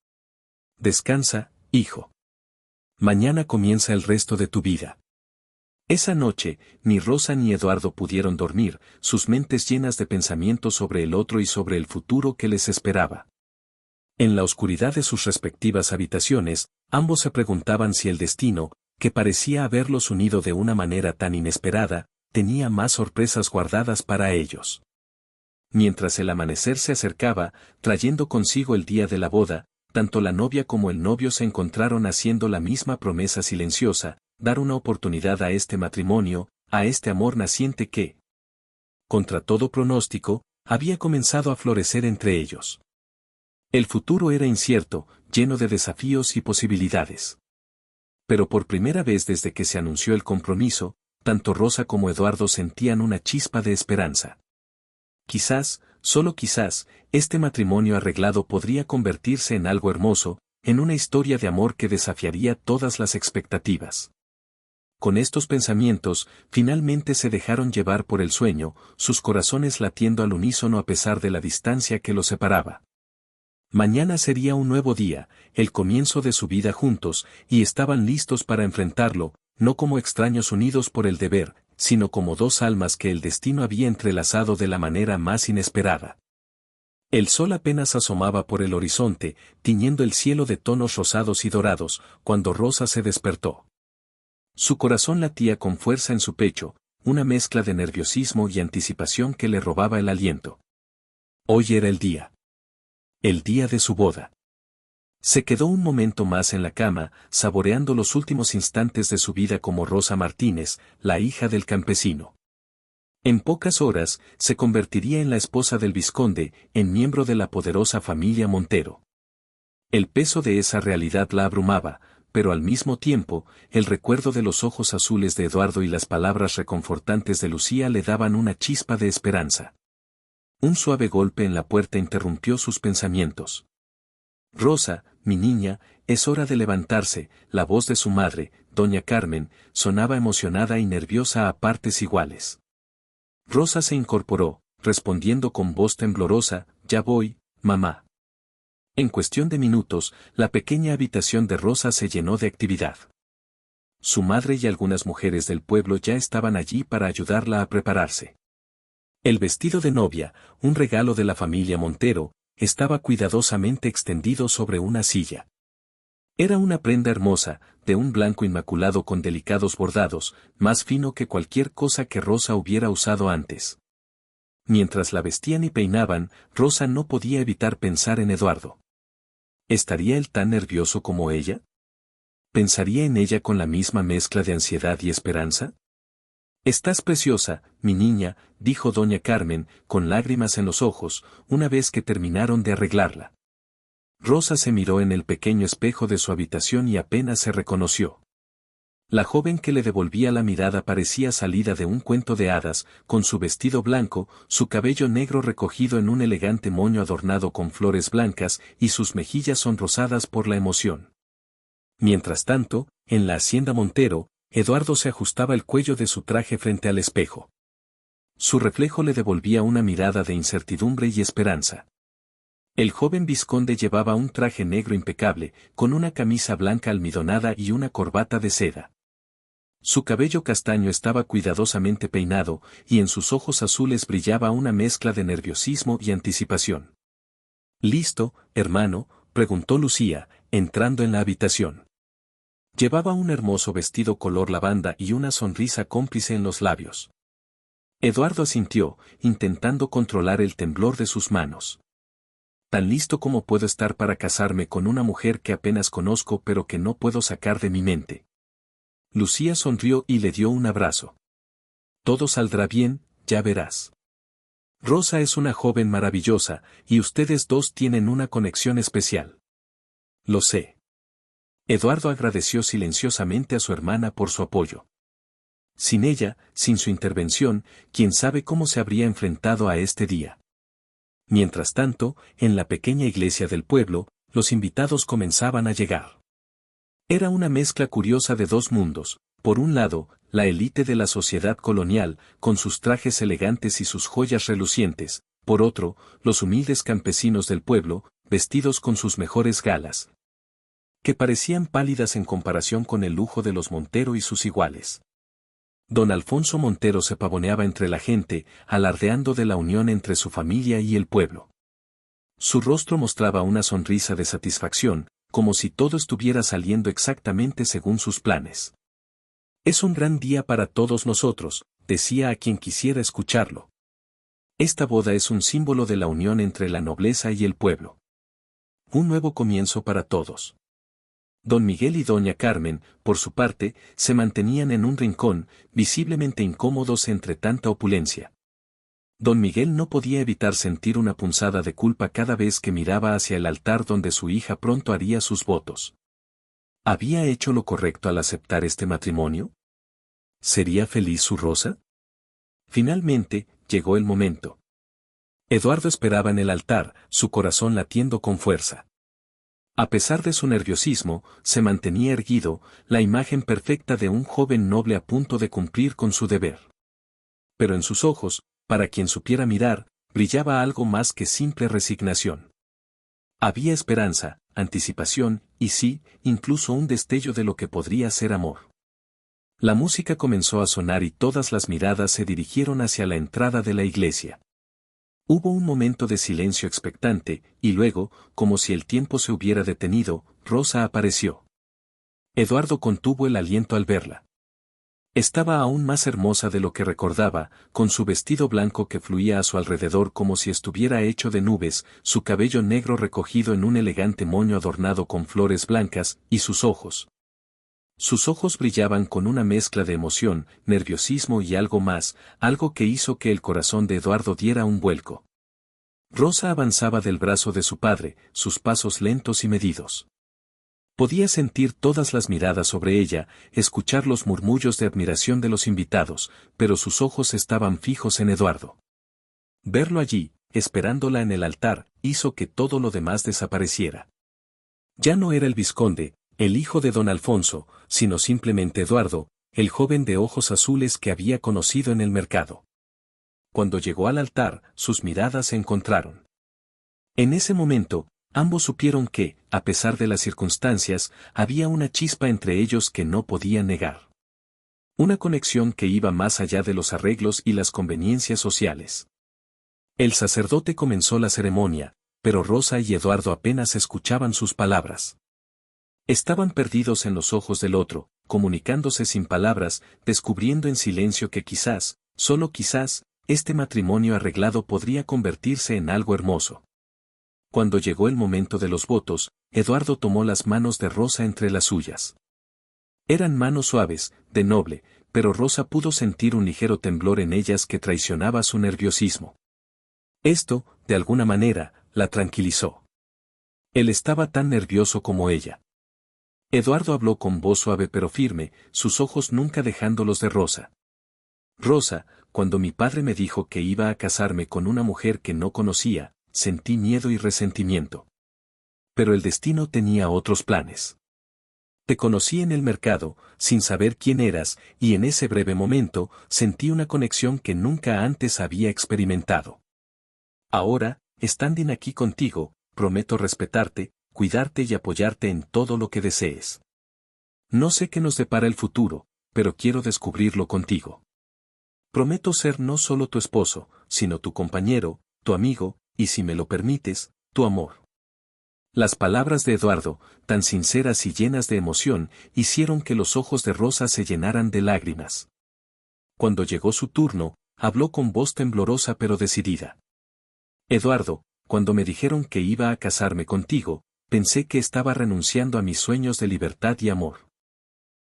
Descansa, hijo. Mañana comienza el resto de tu vida. Esa noche, ni Rosa ni Eduardo pudieron dormir, sus mentes llenas de pensamientos sobre el otro y sobre el futuro que les esperaba. En la oscuridad de sus respectivas habitaciones, ambos se preguntaban si el destino, que parecía haberlos unido de una manera tan inesperada, tenía más sorpresas guardadas para ellos. Mientras el amanecer se acercaba, trayendo consigo el día de la boda, tanto la novia como el novio se encontraron haciendo la misma promesa silenciosa, dar una oportunidad a este matrimonio, a este amor naciente que, contra todo pronóstico, había comenzado a florecer entre ellos. El futuro era incierto, lleno de desafíos y posibilidades. Pero por primera vez desde que se anunció el compromiso, tanto Rosa como Eduardo sentían una chispa de esperanza. Quizás, solo quizás, este matrimonio arreglado podría convertirse en algo hermoso, en una historia de amor que desafiaría todas las expectativas. Con estos pensamientos, finalmente se dejaron llevar por el sueño, sus corazones latiendo al unísono a pesar de la distancia que los separaba. Mañana sería un nuevo día, el comienzo de su vida juntos, y estaban listos para enfrentarlo, no como extraños unidos por el deber, sino como 2 almas que el destino había entrelazado de la manera más inesperada. El sol apenas asomaba por el horizonte, tiñendo el cielo de tonos rosados y dorados, cuando Rosa se despertó. Su corazón latía con fuerza en su pecho, una mezcla de nerviosismo y anticipación que le robaba el aliento. Hoy era el día. El día de su boda. Se quedó un momento más en la cama, saboreando los últimos instantes de su vida como Rosa Martínez, la hija del campesino. En pocas horas, se convertiría en la esposa del vizconde, en miembro de la poderosa familia Montero. El peso de esa realidad la abrumaba, pero al mismo tiempo, el recuerdo de los ojos azules de Eduardo y las palabras reconfortantes de Lucía le daban una chispa de esperanza. Un suave golpe en la puerta interrumpió sus pensamientos. Rosa, mi niña, es hora de levantarse. La voz de su madre, doña Carmen, sonaba emocionada y nerviosa a partes iguales. Rosa se incorporó, respondiendo con voz temblorosa, ya voy, mamá. En cuestión de minutos, la pequeña habitación de Rosa se llenó de actividad. Su madre y algunas mujeres del pueblo ya estaban allí para ayudarla a prepararse. El vestido de novia, un regalo de la familia Montero, estaba cuidadosamente extendido sobre una silla. Era una prenda hermosa, de un blanco inmaculado con delicados bordados, más fino que cualquier cosa que Rosa hubiera usado antes. Mientras la vestían y peinaban, Rosa no podía evitar pensar en Eduardo. ¿Estaría él tan nervioso como ella? ¿Pensaría en ella con la misma mezcla de ansiedad y esperanza? Estás preciosa, mi niña, dijo doña Carmen, con lágrimas en los ojos, una vez que terminaron de arreglarla. Rosa se miró en el pequeño espejo de su habitación y apenas se reconoció. La joven que le devolvía la mirada parecía salida de un cuento de hadas, con su vestido blanco, su cabello negro recogido en un elegante moño adornado con flores blancas y sus mejillas sonrosadas por la emoción. Mientras tanto, en la hacienda Montero, Eduardo se ajustaba el cuello de su traje frente al espejo. Su reflejo le devolvía una mirada de incertidumbre y esperanza. El joven vizconde llevaba un traje negro impecable, con una camisa blanca almidonada y una corbata de seda. Su cabello castaño estaba cuidadosamente peinado, y en sus ojos azules brillaba una mezcla de nerviosismo y anticipación. ¿Listo, hermano?, preguntó Lucía, entrando en la habitación. Llevaba un hermoso vestido color lavanda y una sonrisa cómplice en los labios. Eduardo asintió, intentando controlar el temblor de sus manos. Tan listo como puedo estar para casarme con una mujer que apenas conozco pero que no puedo sacar de mi mente. Lucía sonrió y le dio un abrazo. Todo saldrá bien, ya verás. Rosa es una joven maravillosa, y ustedes dos tienen una conexión especial. Lo sé. Eduardo agradeció silenciosamente a su hermana por su apoyo. Sin ella, sin su intervención, quién sabe cómo se habría enfrentado a este día. Mientras tanto, en la pequeña iglesia del pueblo, los invitados comenzaban a llegar. Era una mezcla curiosa de dos mundos, por un lado, la élite de la sociedad colonial, con sus trajes elegantes y sus joyas relucientes, por otro, los humildes campesinos del pueblo, vestidos con sus mejores galas, que parecían pálidas en comparación con el lujo de los Montero y sus iguales. Don Alfonso Montero se pavoneaba entre la gente, alardeando de la unión entre su familia y el pueblo. Su rostro mostraba una sonrisa de satisfacción, como si todo estuviera saliendo exactamente según sus planes. Es un gran día para todos nosotros, decía a quien quisiera escucharlo. Esta boda es un símbolo de la unión entre la nobleza y el pueblo. Un nuevo comienzo para todos. Don Miguel y doña Carmen, por su parte, se mantenían en un rincón, visiblemente incómodos entre tanta opulencia. Don Miguel no podía evitar sentir una punzada de culpa cada vez que miraba hacia el altar donde su hija pronto haría sus votos. ¿Había hecho lo correcto al aceptar este matrimonio? ¿Sería feliz su Rosa? Finalmente, llegó el momento. Eduardo esperaba en el altar, su corazón latiendo con fuerza. A pesar de su nerviosismo, se mantenía erguido, la imagen perfecta de un joven noble a punto de cumplir con su deber. Pero en sus ojos, para quien supiera mirar, brillaba algo más que simple resignación. Había esperanza, anticipación, y sí, incluso un destello de lo que podría ser amor. La música comenzó a sonar y todas las miradas se dirigieron hacia la entrada de la iglesia. Hubo un momento de silencio expectante, y luego, como si el tiempo se hubiera detenido, Rosa apareció. Eduardo contuvo el aliento al verla. Estaba aún más hermosa de lo que recordaba, con su vestido blanco que fluía a su alrededor como si estuviera hecho de nubes, su cabello negro recogido en un elegante moño adornado con flores blancas, y sus ojos. Sus ojos brillaban con una mezcla de emoción, nerviosismo y algo más, algo que hizo que el corazón de Eduardo diera un vuelco. Rosa avanzaba del brazo de su padre, sus pasos lentos y medidos. Podía sentir todas las miradas sobre ella, escuchar los murmullos de admiración de los invitados, pero sus ojos estaban fijos en Eduardo. Verlo allí, esperándola en el altar, hizo que todo lo demás desapareciera. Ya no era el vizconde, el hijo de don Alfonso, sino simplemente Eduardo, el joven de ojos azules que había conocido en el mercado. Cuando llegó al altar, sus miradas se encontraron. En ese momento, ambos supieron que, a pesar de las circunstancias, había una chispa entre ellos que no podían negar. Una conexión que iba más allá de los arreglos y las conveniencias sociales. El sacerdote comenzó la ceremonia, pero Rosa y Eduardo apenas escuchaban sus palabras. Estaban perdidos en los ojos del otro, comunicándose sin palabras, descubriendo en silencio que quizás, solo quizás, este matrimonio arreglado podría convertirse en algo hermoso. Cuando llegó el momento de los votos, Eduardo tomó las manos de Rosa entre las suyas. Eran manos suaves, de noble, pero Rosa pudo sentir un ligero temblor en ellas que traicionaba su nerviosismo. Esto, de alguna manera, la tranquilizó. Él estaba tan nervioso como ella. Eduardo habló con voz suave pero firme, sus ojos nunca dejando los de Rosa. Rosa, cuando mi padre me dijo que iba a casarme con una mujer que no conocía, sentí miedo y resentimiento. Pero el destino tenía otros planes. Te conocí en el mercado, sin saber quién eras, y en ese breve momento, sentí una conexión que nunca antes había experimentado. Ahora, standing aquí contigo, prometo respetarte, cuidarte y apoyarte en todo lo que desees. No sé qué nos depara el futuro, pero quiero descubrirlo contigo. Prometo ser no solo tu esposo, sino tu compañero, tu amigo, y si me lo permites, tu amor. Las palabras de Eduardo, tan sinceras y llenas de emoción, hicieron que los ojos de Rosa se llenaran de lágrimas. Cuando llegó su turno, habló con voz temblorosa pero decidida. Eduardo, cuando me dijeron que iba a casarme contigo, pensé que estaba renunciando a mis sueños de libertad y amor.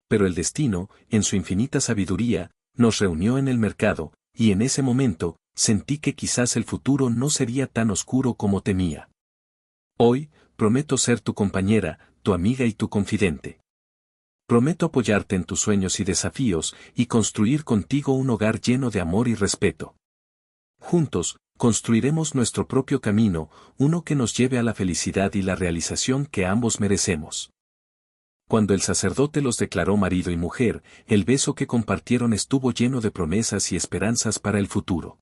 Pero el destino, en su infinita sabiduría, nos reunió en el mercado, y en ese momento, sentí que quizás el futuro no sería tan oscuro como temía. Hoy, prometo ser tu compañera, tu amiga y tu confidente. Prometo apoyarte en tus sueños y desafíos, y construir contigo un hogar lleno de amor y respeto. Juntos, construiremos nuestro propio camino, uno que nos lleve a la felicidad y la realización que ambos merecemos. Cuando el sacerdote los declaró marido y mujer, el beso que compartieron estuvo lleno de promesas y esperanzas para el futuro.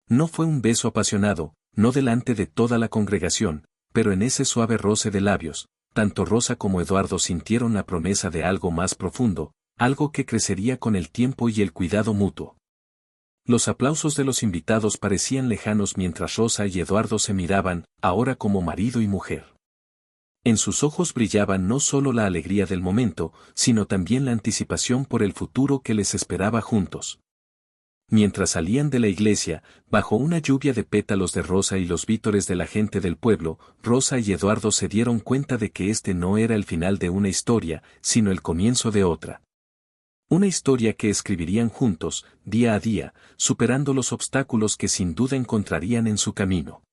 No fue un beso apasionado, no delante de toda la congregación, pero en ese suave roce de labios, tanto Rosa como Eduardo sintieron la promesa de algo más profundo, algo que crecería con el tiempo y el cuidado mutuo. Los aplausos de los invitados parecían lejanos mientras Rosa y Eduardo se miraban, ahora como marido y mujer. En sus ojos brillaba no solo la alegría del momento, sino también la anticipación por el futuro que les esperaba juntos. Mientras salían de la iglesia, bajo una lluvia de pétalos de rosa y los vítores de la gente del pueblo, Rosa y Eduardo se dieron cuenta de que este no era el final de una historia, sino el comienzo de otra. Una historia que escribirían juntos, día a día, superando los obstáculos que sin duda encontrarían en su camino.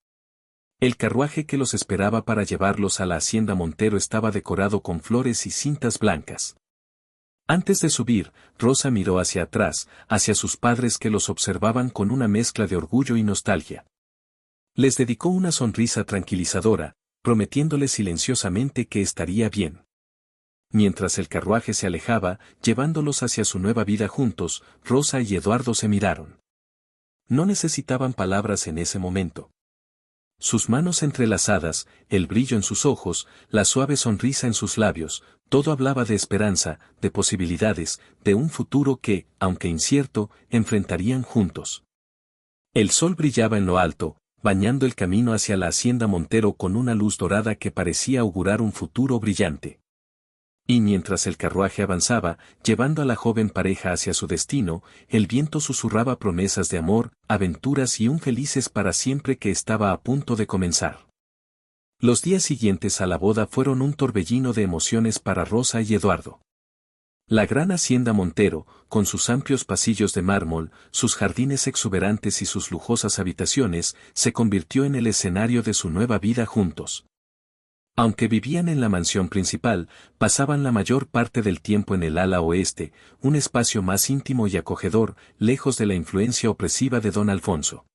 El carruaje que los esperaba para llevarlos a la hacienda Montero estaba decorado con flores y cintas blancas. Antes de subir, Rosa miró hacia atrás, hacia sus padres que los observaban con una mezcla de orgullo y nostalgia. Les dedicó una sonrisa tranquilizadora, prometiéndoles silenciosamente que estaría bien. Mientras el carruaje se alejaba, llevándolos hacia su nueva vida juntos, Rosa y Eduardo se miraron. No necesitaban palabras en ese momento. Sus manos entrelazadas, el brillo en sus ojos, la suave sonrisa en sus labios, todo hablaba de esperanza, de posibilidades, de un futuro que, aunque incierto, enfrentarían juntos. El sol brillaba en lo alto, bañando el camino hacia la hacienda Montero con una luz dorada que parecía augurar un futuro brillante. Y mientras el carruaje avanzaba, llevando a la joven pareja hacia su destino, el viento susurraba promesas de amor, aventuras y un felices para siempre que estaba a punto de comenzar. Los días siguientes a la boda fueron un torbellino de emociones para Rosa y Eduardo. La gran hacienda Montero, con sus amplios pasillos de mármol, sus jardines exuberantes y sus lujosas habitaciones, se convirtió en el escenario de su nueva vida juntos. Aunque vivían en la mansión principal, pasaban la mayor parte del tiempo en el ala oeste, un espacio más íntimo y acogedor, lejos de la influencia opresiva de don Alfonso.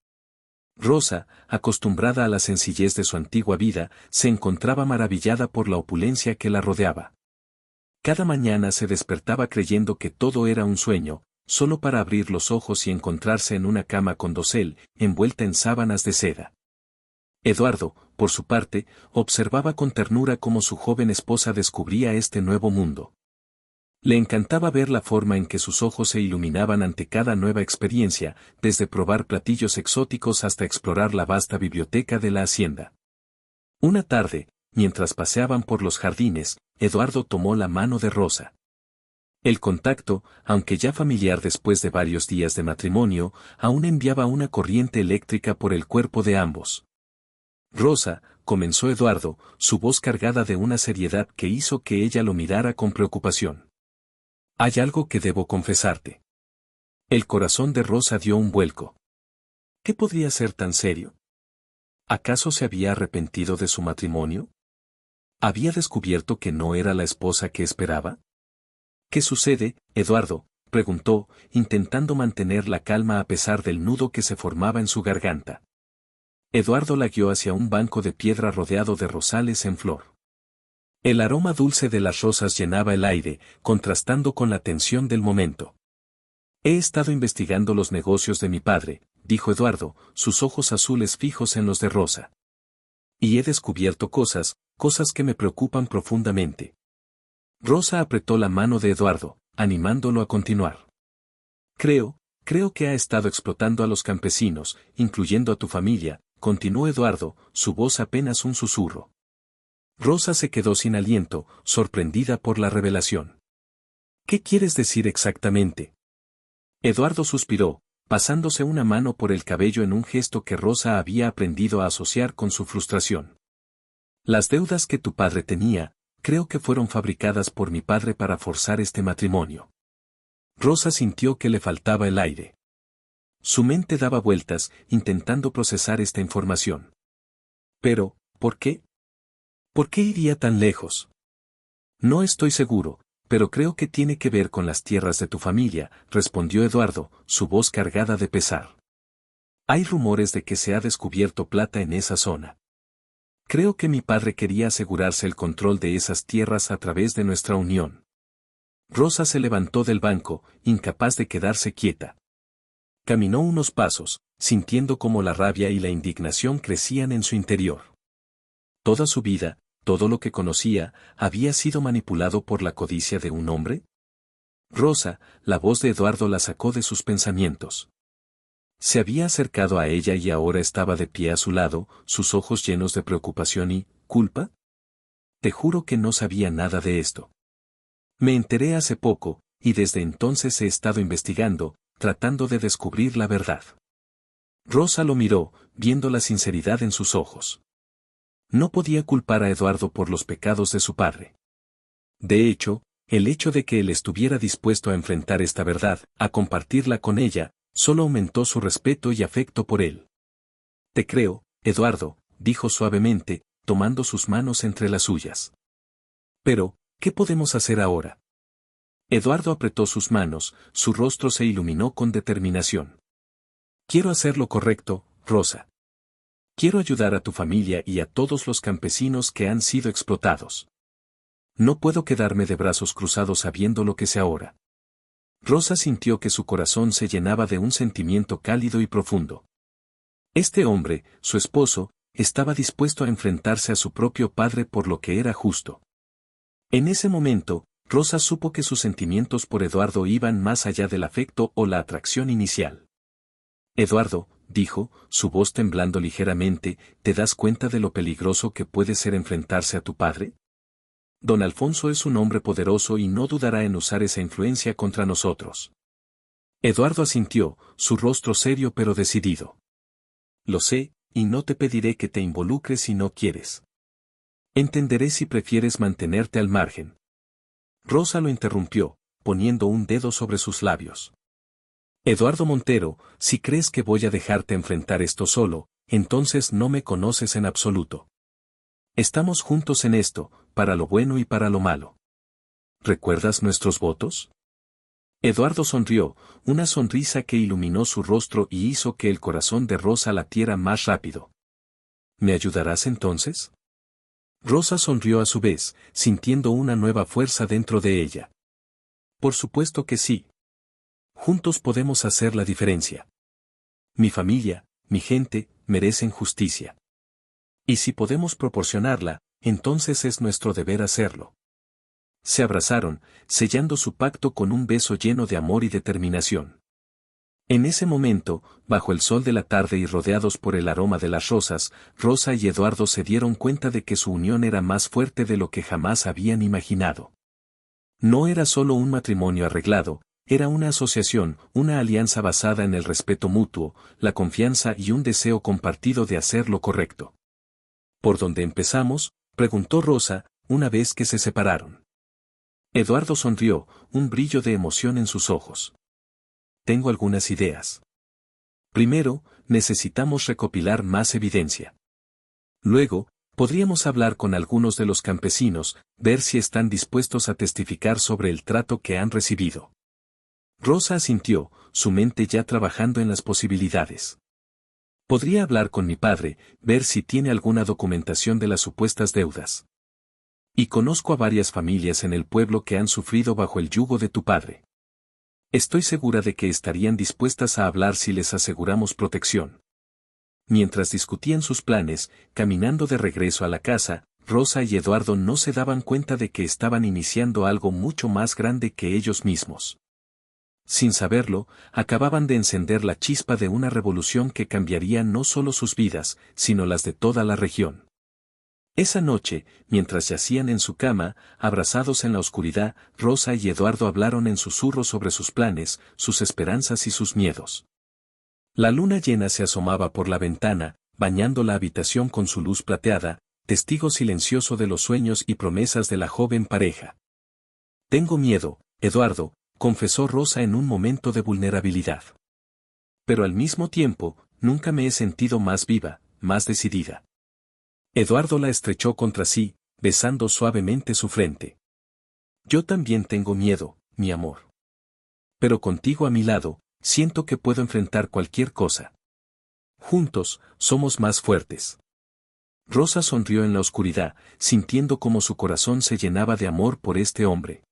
Rosa, acostumbrada a la sencillez de su antigua vida, se encontraba maravillada por la opulencia que la rodeaba. Cada mañana se despertaba creyendo que todo era un sueño, solo para abrir los ojos y encontrarse en una cama con dosel, envuelta en sábanas de seda. Eduardo, por su parte, observaba con ternura cómo su joven esposa descubría este nuevo mundo. Le encantaba ver la forma en que sus ojos se iluminaban ante cada nueva experiencia, desde probar platillos exóticos hasta explorar la vasta biblioteca de la hacienda. Una tarde, mientras paseaban por los jardines, Eduardo tomó la mano de Rosa. El contacto, aunque ya familiar después de varios días de matrimonio, aún enviaba una corriente eléctrica por el cuerpo de ambos. Rosa, comenzó Eduardo, su voz cargada de una seriedad que hizo que ella lo mirara con preocupación. Hay algo que debo confesarte. El corazón de Rosa dio un vuelco. ¿Qué podría ser tan serio? ¿Acaso se había arrepentido de su matrimonio? ¿Había descubierto que no era la esposa que esperaba? ¿Qué sucede, Eduardo?, preguntó, intentando mantener la calma a pesar del nudo que se formaba en su garganta. Eduardo la guió hacia un banco de piedra rodeado de rosales en flor. El aroma dulce de las rosas llenaba el aire, contrastando con la tensión del momento. He estado investigando los negocios de mi padre, dijo Eduardo, sus ojos azules fijos en los de Rosa. Y he descubierto cosas que me preocupan profundamente. Rosa apretó la mano de Eduardo, animándolo a continuar. Creo que ha estado explotando a los campesinos, incluyendo a tu familia, continuó Eduardo, su voz apenas un susurro. Rosa se quedó sin aliento, sorprendida por la revelación. ¿Qué quieres decir exactamente? Eduardo suspiró, pasándose una mano por el cabello en un gesto que Rosa había aprendido a asociar con su frustración. Las deudas que tu padre tenía, creo que fueron fabricadas por mi padre para forzar este matrimonio. Rosa sintió que le faltaba el aire. Su mente daba vueltas, intentando procesar esta información. Pero, ¿por qué? ¿Por qué iría tan lejos? No estoy seguro, pero creo que tiene que ver con las tierras de tu familia, respondió Eduardo, su voz cargada de pesar. Hay rumores de que se ha descubierto plata en esa zona. Creo que mi padre quería asegurarse el control de esas tierras a través de nuestra unión. Rosa se levantó del banco, incapaz de quedarse quieta. Caminó unos pasos, sintiendo cómo la rabia y la indignación crecían en su interior. Toda su vida, todo lo que conocía, había sido manipulado por la codicia de un hombre. Rosa, la voz de Eduardo la sacó de sus pensamientos. Se había acercado a ella y ahora estaba de pie a su lado, sus ojos llenos de preocupación y culpa. Te juro que no sabía nada de esto. Me enteré hace poco, y desde entonces he estado investigando, tratando de descubrir la verdad. Rosa lo miró, viendo la sinceridad en sus ojos. No podía culpar a Eduardo por los pecados de su padre. De hecho, el hecho de que él estuviera dispuesto a enfrentar esta verdad, a compartirla con ella, solo aumentó su respeto y afecto por él. Te creo, Eduardo, dijo suavemente, tomando sus manos entre las suyas. Pero, ¿qué podemos hacer ahora? Eduardo apretó sus manos, su rostro se iluminó con determinación. Quiero hacer lo correcto, Rosa. Quiero ayudar a tu familia y a todos los campesinos que han sido explotados. No puedo quedarme de brazos cruzados sabiendo lo que sé ahora. Rosa sintió que su corazón se llenaba de un sentimiento cálido y profundo. Este hombre, su esposo, estaba dispuesto a enfrentarse a su propio padre por lo que era justo. En ese momento, Rosa supo que sus sentimientos por Eduardo iban más allá del afecto o la atracción inicial. Eduardo, dijo, su voz temblando ligeramente, ¿te das cuenta de lo peligroso que puede ser enfrentarse a tu padre? Don Alfonso es un hombre poderoso y no dudará en usar esa influencia contra nosotros. Eduardo asintió, su rostro serio pero decidido. Lo sé, y no te pediré que te involucres si no quieres. Entenderé si prefieres mantenerte al margen. Rosa lo interrumpió, poniendo un dedo sobre sus labios. Eduardo Montero, si crees que voy a dejarte enfrentar esto solo, entonces no me conoces en absoluto. Estamos juntos en esto, para lo bueno y para lo malo. ¿Recuerdas nuestros votos? Eduardo sonrió, una sonrisa que iluminó su rostro y hizo que el corazón de Rosa latiera más rápido. ¿Me ayudarás entonces? Rosa sonrió a su vez, sintiendo una nueva fuerza dentro de ella. Por supuesto que sí. Juntos podemos hacer la diferencia. Mi familia, mi gente, merecen justicia. Y si podemos proporcionarla, entonces es nuestro deber hacerlo. Se abrazaron, sellando su pacto con un beso lleno de amor y determinación. En ese momento, bajo el sol de la tarde y rodeados por el aroma de las rosas, Rosa y Eduardo se dieron cuenta de que su unión era más fuerte de lo que jamás habían imaginado. No era solo un matrimonio arreglado, era una asociación, una alianza basada en el respeto mutuo, la confianza y un deseo compartido de hacer lo correcto. ¿Por dónde empezamos?, preguntó Rosa, una vez que se separaron. Eduardo sonrió, un brillo de emoción en sus ojos. Tengo algunas ideas. Primero, necesitamos recopilar más evidencia. Luego, podríamos hablar con algunos de los campesinos, ver si están dispuestos a testificar sobre el trato que han recibido. Rosa asintió, su mente ya trabajando en las posibilidades. Podría hablar con mi padre, ver si tiene alguna documentación de las supuestas deudas. Y conozco a varias familias en el pueblo que han sufrido bajo el yugo de tu padre. Estoy segura de que estarían dispuestas a hablar si les aseguramos protección. Mientras discutían sus planes, caminando de regreso a la casa, Rosa y Eduardo no se daban cuenta de que estaban iniciando algo mucho más grande que ellos mismos. Sin saberlo, acababan de encender la chispa de una revolución que cambiaría no solo sus vidas, sino las de toda la región. Esa noche, mientras yacían en su cama, abrazados en la oscuridad, Rosa y Eduardo hablaron en susurros sobre sus planes, sus esperanzas y sus miedos. La luna llena se asomaba por la ventana, bañando la habitación con su luz plateada, testigo silencioso de los sueños y promesas de la joven pareja. Tengo miedo, Eduardo, confesó Rosa en un momento de vulnerabilidad. Pero al mismo tiempo, nunca me he sentido más viva, más decidida. Eduardo la estrechó contra sí, besando suavemente su frente. Yo también tengo miedo, mi amor. Pero contigo a mi lado, siento que puedo enfrentar cualquier cosa. Juntos, somos más fuertes. Rosa sonrió en la oscuridad, sintiendo como su corazón se llenaba de amor por este hombre.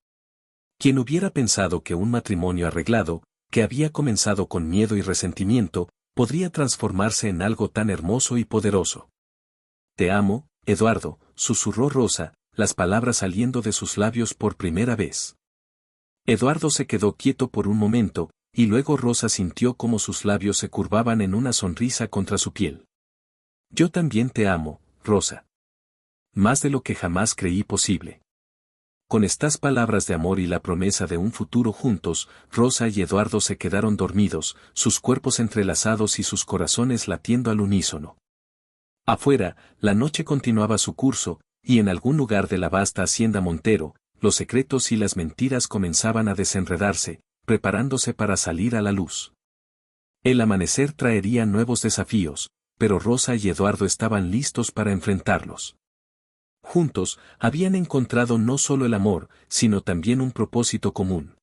¿Quién hubiera pensado que un matrimonio arreglado, que había comenzado con miedo y resentimiento, podría transformarse en algo tan hermoso y poderoso? Te amo, Eduardo, susurró Rosa, las palabras saliendo de sus labios por primera vez. Eduardo se quedó quieto por un momento, y luego Rosa sintió como sus labios se curvaban en una sonrisa contra su piel. Yo también te amo, Rosa. Más de lo que jamás creí posible. Con estas palabras de amor y la promesa de un futuro juntos, Rosa y Eduardo se quedaron dormidos, sus cuerpos entrelazados y sus corazones latiendo al unísono. Afuera, la noche continuaba su curso, y en algún lugar de la vasta hacienda Montero, los secretos y las mentiras comenzaban a desenredarse, preparándose para salir a la luz. El amanecer traería nuevos desafíos, pero Rosa y Eduardo estaban listos para enfrentarlos. Juntos, habían encontrado no solo el amor, sino también un propósito común.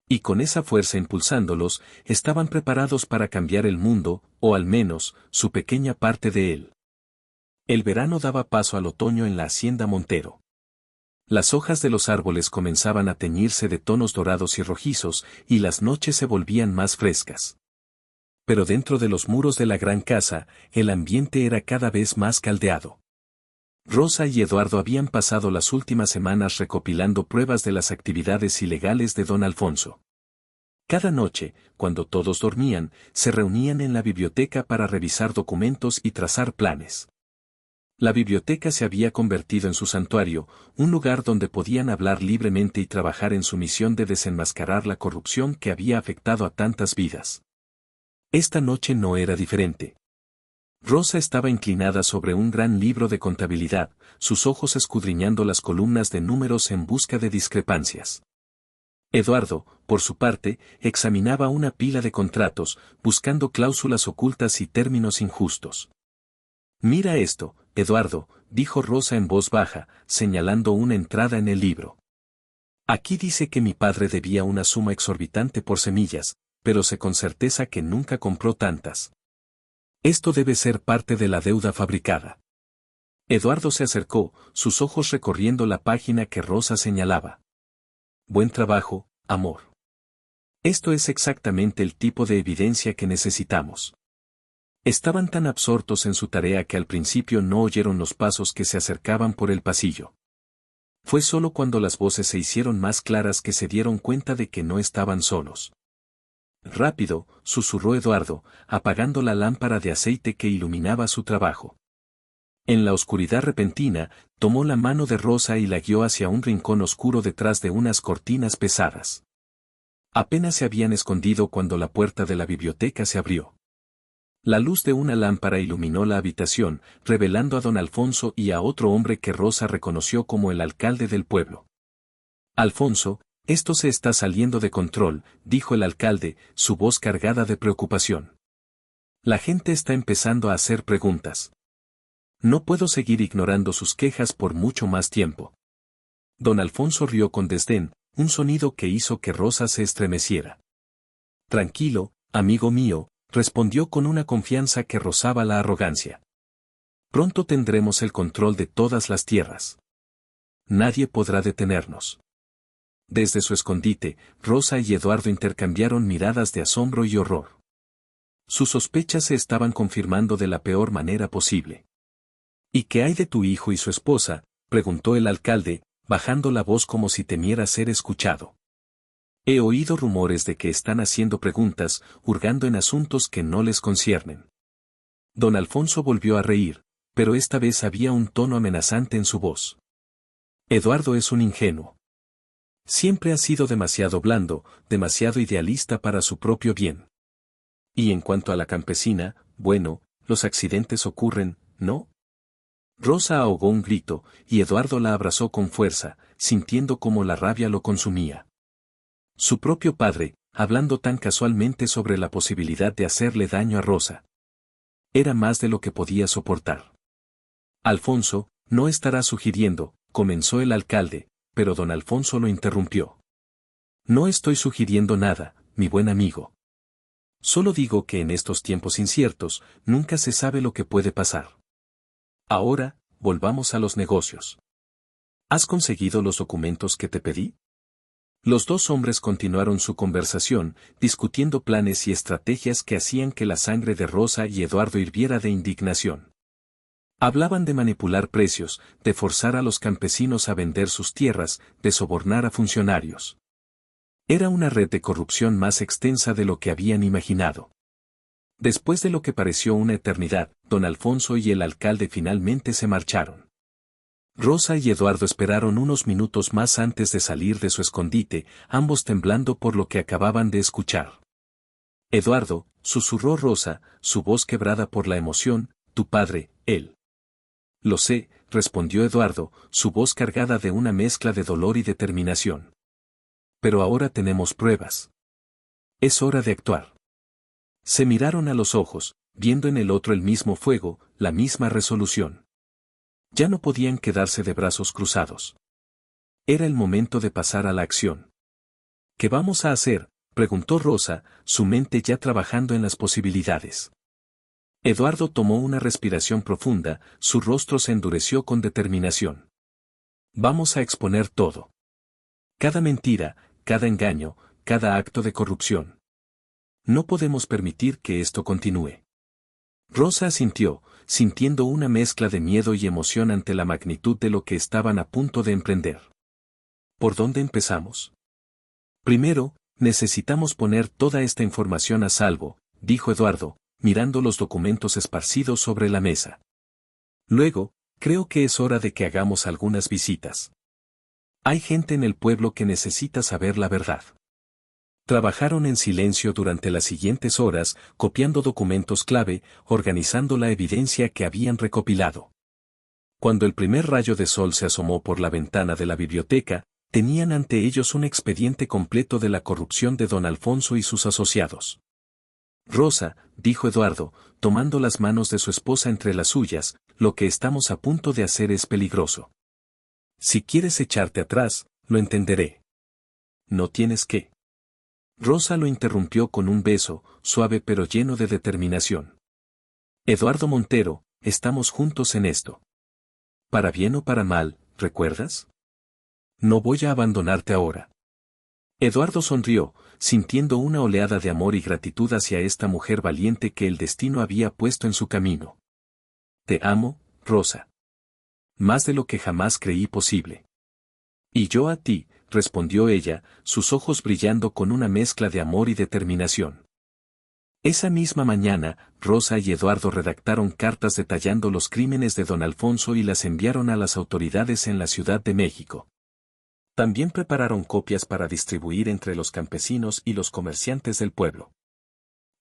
Y con esa fuerza impulsándolos, estaban preparados para cambiar el mundo, o al menos, su pequeña parte de él. El verano daba paso al otoño en la hacienda Montero. Las hojas de los árboles comenzaban a teñirse de tonos dorados y rojizos, y las noches se volvían más frescas. Pero dentro de los muros de la gran casa, el ambiente era cada vez más caldeado. Rosa y Eduardo habían pasado las últimas semanas recopilando pruebas de las actividades ilegales de don Alfonso. Cada noche, cuando todos dormían, se reunían en la biblioteca para revisar documentos y trazar planes. La biblioteca se había convertido en su santuario, un lugar donde podían hablar libremente y trabajar en su misión de desenmascarar la corrupción que había afectado a tantas vidas. Esta noche no era diferente. Rosa estaba inclinada sobre un gran libro de contabilidad, sus ojos escudriñando las columnas de números en busca de discrepancias. Eduardo, por su parte, examinaba una pila de contratos, buscando cláusulas ocultas y términos injustos. «Mira esto, Eduardo», dijo Rosa en voz baja, señalando una entrada en el libro. «Aquí dice que mi padre debía una suma exorbitante por semillas, pero sé con certeza que nunca compró tantas. Esto debe ser parte de la deuda fabricada». Eduardo se acercó, sus ojos recorriendo la página que Rosa señalaba. «Buen trabajo, amor. Esto es exactamente el tipo de evidencia que necesitamos». Estaban tan absortos en su tarea que al principio no oyeron los pasos que se acercaban por el pasillo. Fue solo cuando las voces se hicieron más claras que se dieron cuenta de que no estaban solos. «Rápido», susurró Eduardo, apagando la lámpara de aceite que iluminaba su trabajo. En la oscuridad repentina, tomó la mano de Rosa y la guió hacia un rincón oscuro detrás de unas cortinas pesadas. Apenas se habían escondido cuando la puerta de la biblioteca se abrió. La luz de una lámpara iluminó la habitación, revelando a don Alfonso y a otro hombre que Rosa reconoció como el alcalde del pueblo. «Alfonso, esto se está saliendo de control», dijo el alcalde, su voz cargada de preocupación. «La gente está empezando a hacer preguntas. No puedo seguir ignorando sus quejas por mucho más tiempo». Don Alfonso rió con desdén, un sonido que hizo que Rosa se estremeciera. «Tranquilo, amigo mío», respondió con una confianza que rozaba la arrogancia. «Pronto tendremos el control de todas las tierras. Nadie podrá detenernos». Desde su escondite, Rosa y Eduardo intercambiaron miradas de asombro y horror. Sus sospechas se estaban confirmando de la peor manera posible. «¿Y qué hay de tu hijo y su esposa?», preguntó el alcalde, bajando la voz como si temiera ser escuchado. «He oído rumores de que están haciendo preguntas, hurgando en asuntos que no les conciernen». Don Alfonso volvió a reír, pero esta vez había un tono amenazante en su voz. «Eduardo es un ingenuo. Siempre ha sido demasiado blando, demasiado idealista para su propio bien. Y en cuanto a la campesina, bueno, los accidentes ocurren, ¿no?». Rosa ahogó un grito, y Eduardo la abrazó con fuerza, sintiendo cómo la rabia lo consumía. Su propio padre, hablando tan casualmente sobre la posibilidad de hacerle daño a Rosa. Era más de lo que podía soportar. «Alfonso, no estará sugiriendo», comenzó el alcalde, pero don Alfonso lo interrumpió. «No estoy sugiriendo nada, mi buen amigo. Solo digo que en estos tiempos inciertos, nunca se sabe lo que puede pasar. Ahora, volvamos a los negocios. ¿Has conseguido los documentos que te pedí?». Los dos hombres continuaron su conversación, discutiendo planes y estrategias que hacían que la sangre de Rosa y Eduardo hirviera de indignación. Hablaban de manipular precios, de forzar a los campesinos a vender sus tierras, de sobornar a funcionarios. Era una red de corrupción más extensa de lo que habían imaginado. Después de lo que pareció una eternidad, don Alfonso y el alcalde finalmente se marcharon. Rosa y Eduardo esperaron unos minutos más antes de salir de su escondite, ambos temblando por lo que acababan de escuchar. «Eduardo», susurró Rosa, su voz quebrada por la emoción, «tu padre, él». «Lo sé», respondió Eduardo, su voz cargada de una mezcla de dolor y determinación. «Pero ahora tenemos pruebas. Es hora de actuar». Se miraron a los ojos, viendo en el otro el mismo fuego, la misma resolución. Ya no podían quedarse de brazos cruzados. Era el momento de pasar a la acción. «¿Qué vamos a hacer?», preguntó Rosa, su mente ya trabajando en las posibilidades. Eduardo tomó una respiración profunda, su rostro se endureció con determinación. «Vamos a exponer todo. Cada mentira, cada engaño, cada acto de corrupción. No podemos permitir que esto continúe». Rosa asintió, sintiendo una mezcla de miedo y emoción ante la magnitud de lo que estaban a punto de emprender. «¿Por dónde empezamos?». «Primero, necesitamos poner toda esta información a salvo», dijo Eduardo, mirando los documentos esparcidos sobre la mesa. «Luego, Creo que es hora de que hagamos algunas visitas. Hay gente en el pueblo que necesita saber la verdad. Trabajaron en silencio durante las siguientes horas, copiando documentos clave, organizando la evidencia que habían recopilado. Cuando el primer rayo de sol se asomó por la ventana de la biblioteca, tenían ante ellos un expediente completo de la corrupción de don Alfonso y sus asociados. Rosa, dijo Eduardo, tomando las manos de su esposa entre las suyas, lo que estamos a punto de hacer es peligroso. Si quieres echarte atrás, lo entenderé. No tienes que. Rosa lo interrumpió con un beso, suave pero lleno de determinación. Eduardo Montero, estamos juntos en esto. Para bien o para mal, ¿recuerdas? No voy a abandonarte ahora. Eduardo sonrió, sintiendo una oleada de amor y gratitud hacia esta mujer valiente que el destino había puesto en su camino. Te amo, Rosa. Más de lo que jamás creí posible. Y yo a ti, respondió ella, sus ojos brillando con una mezcla de amor y determinación. Esa misma mañana, Rosa y Eduardo redactaron cartas detallando los crímenes de don Alfonso y las enviaron a las autoridades en la Ciudad de México. También prepararon copias para distribuir entre los campesinos y los comerciantes del pueblo.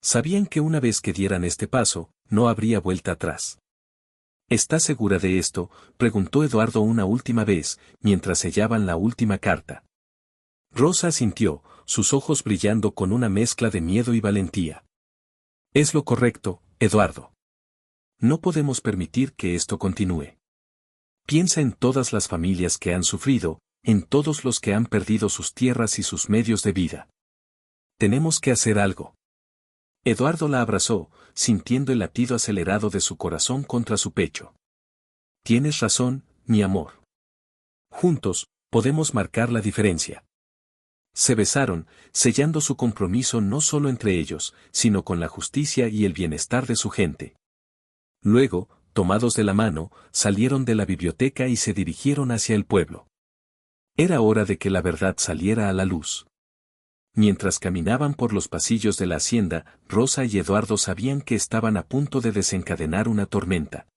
Sabían que una vez que dieran este paso, no habría vuelta atrás. ¿Estás segura de esto?, preguntó Eduardo una última vez, mientras sellaban la última carta. Rosa asintió, sus ojos brillando con una mezcla de miedo y valentía. Es lo correcto, Eduardo. No podemos permitir que esto continúe. Piensa en todas las familias que han sufrido, en todos los que han perdido sus tierras y sus medios de vida. Tenemos que hacer algo. Eduardo la abrazó, sintiendo el latido acelerado de su corazón contra su pecho. Tienes razón, mi amor. Juntos, podemos marcar la diferencia. Se besaron, sellando su compromiso no solo entre ellos, sino con la justicia y el bienestar de su gente. Luego, tomados de la mano, salieron de la biblioteca y se dirigieron hacia el pueblo. Era hora de que la verdad saliera a la luz. Mientras caminaban por los pasillos de la hacienda, Rosa y Eduardo sabían que estaban a punto de desencadenar una tormenta.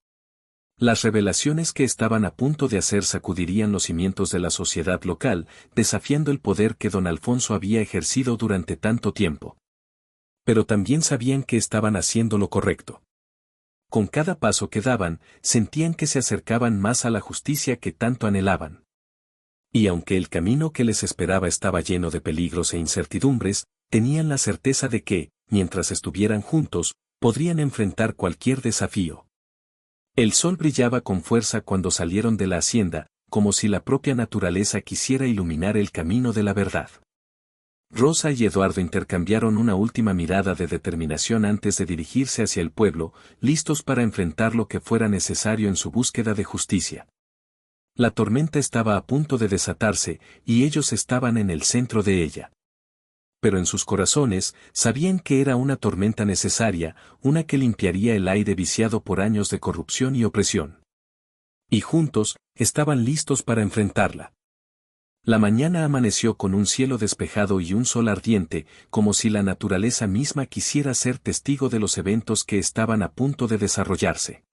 Las revelaciones que estaban a punto de hacer sacudirían los cimientos de la sociedad local, desafiando el poder que don Alfonso había ejercido durante tanto tiempo. Pero también sabían que estaban haciendo lo correcto. Con cada paso que daban, sentían que se acercaban más a la justicia que tanto anhelaban. Y aunque el camino que les esperaba estaba lleno de peligros e incertidumbres, tenían la certeza de que, mientras estuvieran juntos, podrían enfrentar cualquier desafío. El sol brillaba con fuerza cuando salieron de la hacienda, como si la propia naturaleza quisiera iluminar el camino de la verdad. Rosa y Eduardo intercambiaron una última mirada de determinación antes de dirigirse hacia el pueblo, listos para enfrentar lo que fuera necesario en su búsqueda de justicia. La tormenta estaba a punto de desatarse, y ellos estaban en el centro de ella. Pero en sus corazones, sabían que era una tormenta necesaria, una que limpiaría el aire viciado por años de corrupción y opresión. Y juntos, estaban listos para enfrentarla. La mañana amaneció con un cielo despejado y un sol ardiente, como si la naturaleza misma quisiera ser testigo de los eventos que estaban a punto de desarrollarse.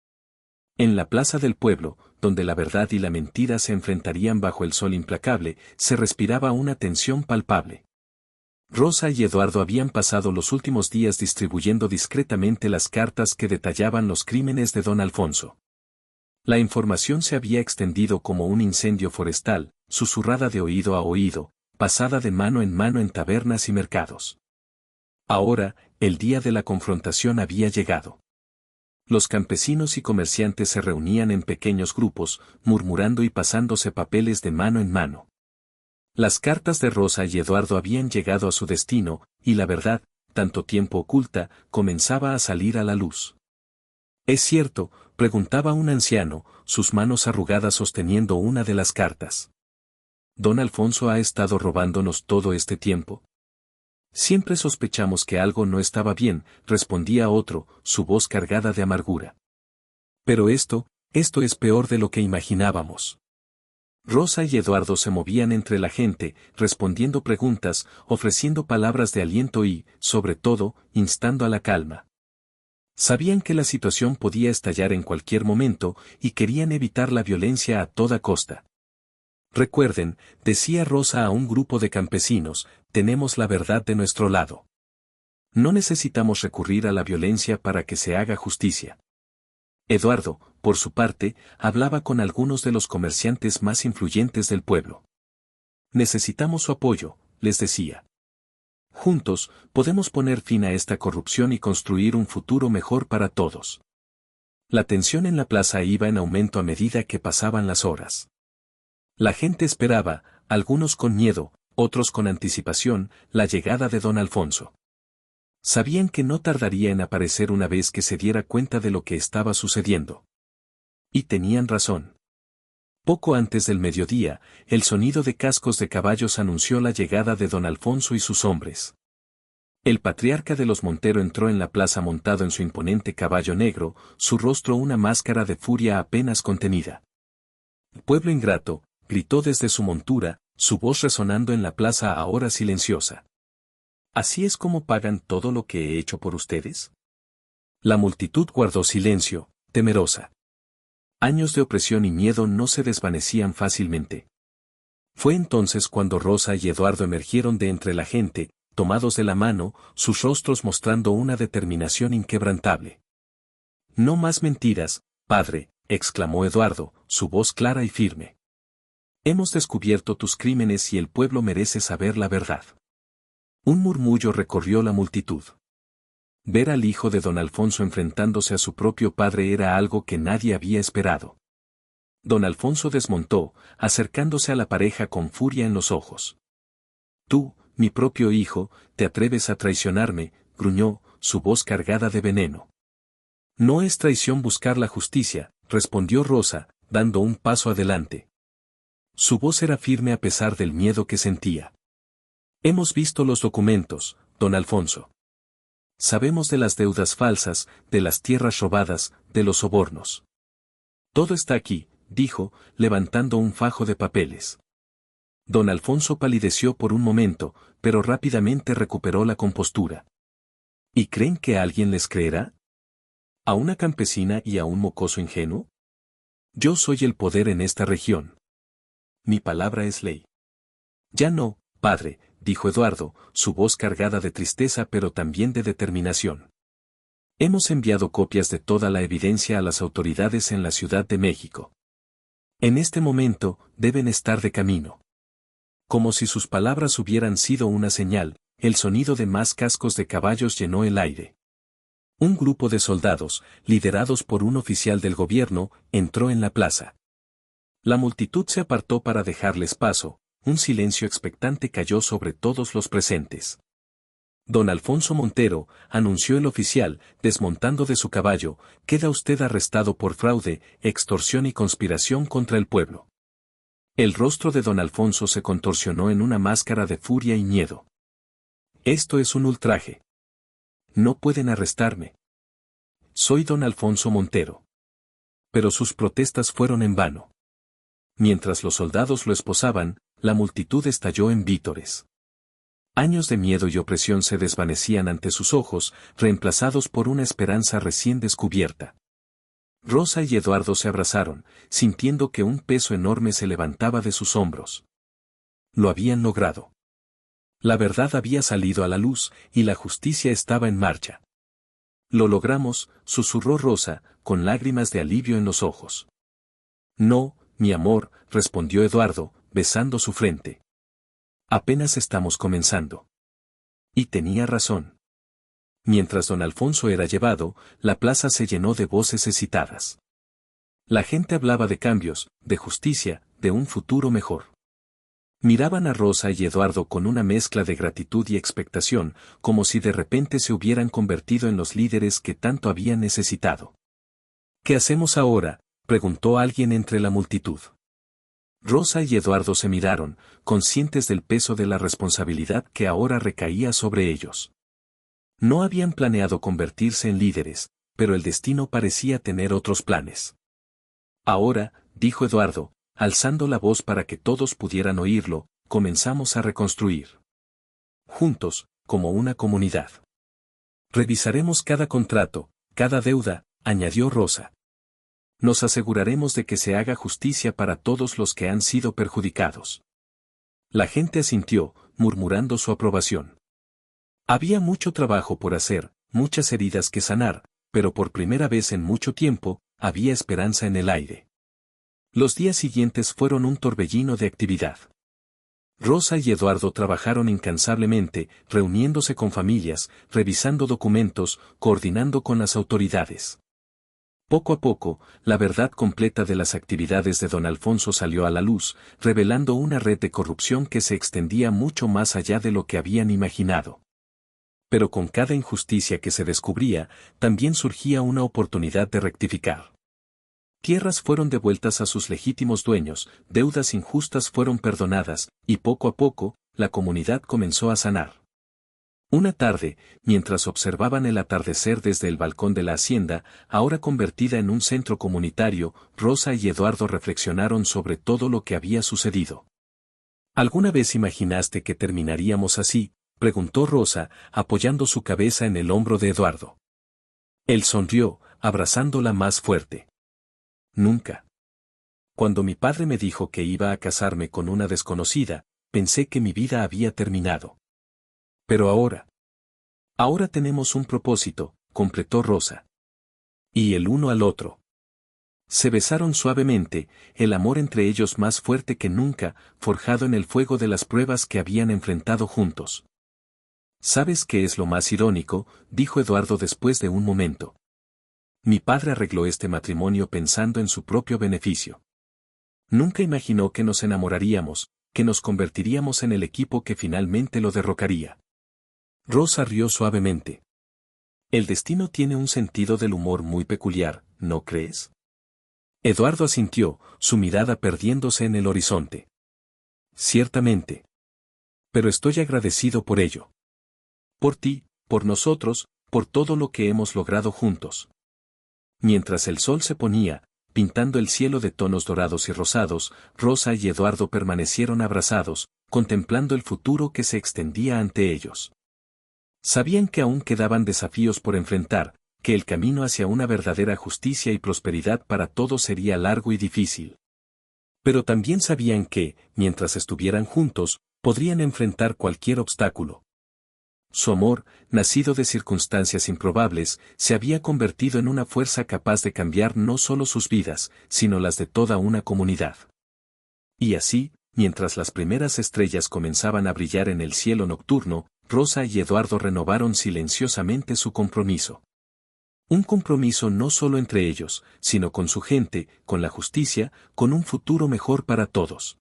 En la plaza del pueblo, donde la verdad y la mentira se enfrentarían bajo el sol implacable, se respiraba una tensión palpable. Rosa y Eduardo habían pasado los últimos días distribuyendo discretamente las cartas que detallaban los crímenes de don Alfonso. La información se había extendido como un incendio forestal, susurrada de oído a oído, pasada de mano en tabernas y mercados. Ahora, el día de la confrontación había llegado. Los campesinos y comerciantes se reunían en pequeños grupos, murmurando y pasándose papeles de mano en mano. Las cartas de Rosa y Eduardo habían llegado a su destino, y la verdad, tanto tiempo oculta, comenzaba a salir a la luz. ¿Es cierto?, preguntaba un anciano, sus manos arrugadas sosteniendo una de las cartas. ¿Don Alfonso ha estado robándonos todo este tiempo? Siempre sospechamos que algo no estaba bien, respondía otro, su voz cargada de amargura. Pero esto es peor de lo que imaginábamos. Rosa y Eduardo se movían entre la gente, respondiendo preguntas, ofreciendo palabras de aliento y, sobre todo, instando a la calma. Sabían que la situación podía estallar en cualquier momento y querían evitar la violencia a toda costa. Recuerden, decía Rosa a un grupo de campesinos, tenemos la verdad de nuestro lado. No necesitamos recurrir a la violencia para que se haga justicia. Eduardo, por su parte, hablaba con algunos de los comerciantes más influyentes del pueblo. Necesitamos su apoyo, les decía. Juntos, podemos poner fin a esta corrupción y construir un futuro mejor para todos. La tensión en la plaza iba en aumento a medida que pasaban las horas. La gente esperaba, algunos con miedo, otros con anticipación, la llegada de don Alfonso. Sabían que no tardaría en aparecer una vez que se diera cuenta de lo que estaba sucediendo. Y tenían razón. Poco antes del mediodía, el sonido de cascos de caballos anunció la llegada de don Alfonso y sus hombres. El patriarca de los Montero entró en la plaza montado en su imponente caballo negro, su rostro una máscara de furia apenas contenida. «Pueblo ingrato», gritó desde su montura, su voz resonando en la plaza ahora silenciosa. ¿Así es como pagan todo lo que he hecho por ustedes? La multitud guardó silencio, temerosa. Años de opresión y miedo no se desvanecían fácilmente. Fue entonces cuando Rosa y Eduardo emergieron de entre la gente, tomados de la mano, sus rostros mostrando una determinación inquebrantable. «No más mentiras, padre», exclamó Eduardo, su voz clara y firme. «Hemos descubierto tus crímenes y el pueblo merece saber la verdad». Un murmullo recorrió la multitud. Ver al hijo de don Alfonso enfrentándose a su propio padre era algo que nadie había esperado. Don Alfonso desmontó, acercándose a la pareja con furia en los ojos. «Tú, mi propio hijo, te atreves a traicionarme», gruñó, su voz cargada de veneno. «No es traición buscar la justicia», respondió Rosa, dando un paso adelante. Su voz era firme a pesar del miedo que sentía. «Hemos visto los documentos, don Alfonso. Sabemos de las deudas falsas, de las tierras robadas, de los sobornos. Todo está aquí», dijo, levantando un fajo de papeles. Don Alfonso palideció por un momento, pero rápidamente recuperó la compostura. ¿Y creen que alguien les creerá? ¿A una campesina y a un mocoso ingenuo? Yo soy el poder en esta región. Mi palabra es ley. Ya no, padre, dijo Eduardo, su voz cargada de tristeza pero también de determinación. Hemos enviado copias de toda la evidencia a las autoridades en la Ciudad de México. En este momento, deben estar de camino. Como si sus palabras hubieran sido una señal, el sonido de más cascos de caballos llenó el aire. Un grupo de soldados, liderados por un oficial del gobierno, entró en la plaza. La multitud se apartó para dejarles paso. Un silencio expectante cayó sobre todos los presentes. Don Alfonso Montero, anunció el oficial, desmontando de su caballo, queda usted arrestado por fraude, extorsión y conspiración contra el pueblo. El rostro de don Alfonso se contorsionó en una máscara de furia y miedo. Esto es un ultraje. No pueden arrestarme. Soy don Alfonso Montero. Pero sus protestas fueron en vano. Mientras los soldados lo esposaban, la multitud estalló en vítores. Años de miedo y opresión se desvanecían ante sus ojos, reemplazados por una esperanza recién descubierta. Rosa y Eduardo se abrazaron, sintiendo que un peso enorme se levantaba de sus hombros. Lo habían logrado. La verdad había salido a la luz, y la justicia estaba en marcha. Lo logramos, susurró Rosa, con lágrimas de alivio en los ojos. No, mi amor, respondió Eduardo, besando su frente. Apenas estamos comenzando. Y tenía razón. Mientras don Alfonso era llevado, la plaza se llenó de voces excitadas. La gente hablaba de cambios, de justicia, de un futuro mejor. Miraban a Rosa y Eduardo con una mezcla de gratitud y expectación, como si de repente se hubieran convertido en los líderes que tanto habían necesitado. ¿Qué hacemos ahora?, preguntó alguien entre la multitud. Rosa y Eduardo se miraron, conscientes del peso de la responsabilidad que ahora recaía sobre ellos. No habían planeado convertirse en líderes, pero el destino parecía tener otros planes. Ahora, dijo Eduardo, alzando la voz para que todos pudieran oírlo, comenzamos a reconstruir. Juntos, como una comunidad. Revisaremos cada contrato, cada deuda, añadió Rosa. Nos aseguraremos de que se haga justicia para todos los que han sido perjudicados. La gente asintió, murmurando su aprobación. Había mucho trabajo por hacer, muchas heridas que sanar, pero por primera vez en mucho tiempo, había esperanza en el aire. Los días siguientes fueron un torbellino de actividad. Rosa y Eduardo trabajaron incansablemente, reuniéndose con familias, revisando documentos, coordinando con las autoridades. Poco a poco, la verdad completa de las actividades de don Alfonso salió a la luz, revelando una red de corrupción que se extendía mucho más allá de lo que habían imaginado. Pero con cada injusticia que se descubría, también surgía una oportunidad de rectificar. Tierras fueron devueltas a sus legítimos dueños, deudas injustas fueron perdonadas, y poco a poco, la comunidad comenzó a sanar. Una tarde, mientras observaban el atardecer desde el balcón de la hacienda, ahora convertida en un centro comunitario, Rosa y Eduardo reflexionaron sobre todo lo que había sucedido. ¿Alguna vez imaginaste que terminaríamos así?, preguntó Rosa, apoyando su cabeza en el hombro de Eduardo. Él sonrió, abrazándola más fuerte. Nunca. Cuando mi padre me dijo que iba a casarme con una desconocida, pensé que mi vida había terminado. Pero ahora tenemos un propósito, completó Rosa. Y el uno al otro. Se besaron suavemente, el amor entre ellos más fuerte que nunca, forjado en el fuego de las pruebas que habían enfrentado juntos. ¿Sabes qué es lo más irónico?, dijo Eduardo después de un momento. Mi padre arregló este matrimonio pensando en su propio beneficio. Nunca imaginó que nos enamoraríamos, que nos convertiríamos en el equipo que finalmente lo derrocaría. Rosa rió suavemente. El destino tiene un sentido del humor muy peculiar, ¿no crees? Eduardo asintió, su mirada perdiéndose en el horizonte. Ciertamente. Pero estoy agradecido por ello. Por ti, por nosotros, por todo lo que hemos logrado juntos. Mientras el sol se ponía, pintando el cielo de tonos dorados y rosados, Rosa y Eduardo permanecieron abrazados, contemplando el futuro que se extendía ante ellos. Sabían que aún quedaban desafíos por enfrentar, que el camino hacia una verdadera justicia y prosperidad para todos sería largo y difícil. Pero también sabían que, mientras estuvieran juntos, podrían enfrentar cualquier obstáculo. Su amor, nacido de circunstancias improbables, se había convertido en una fuerza capaz de cambiar no solo sus vidas, sino las de toda una comunidad. Y así, mientras las primeras estrellas comenzaban a brillar en el cielo nocturno, Rosa y Eduardo renovaron silenciosamente su compromiso. Un compromiso no solo entre ellos, sino con su gente, con la justicia, con un futuro mejor para todos.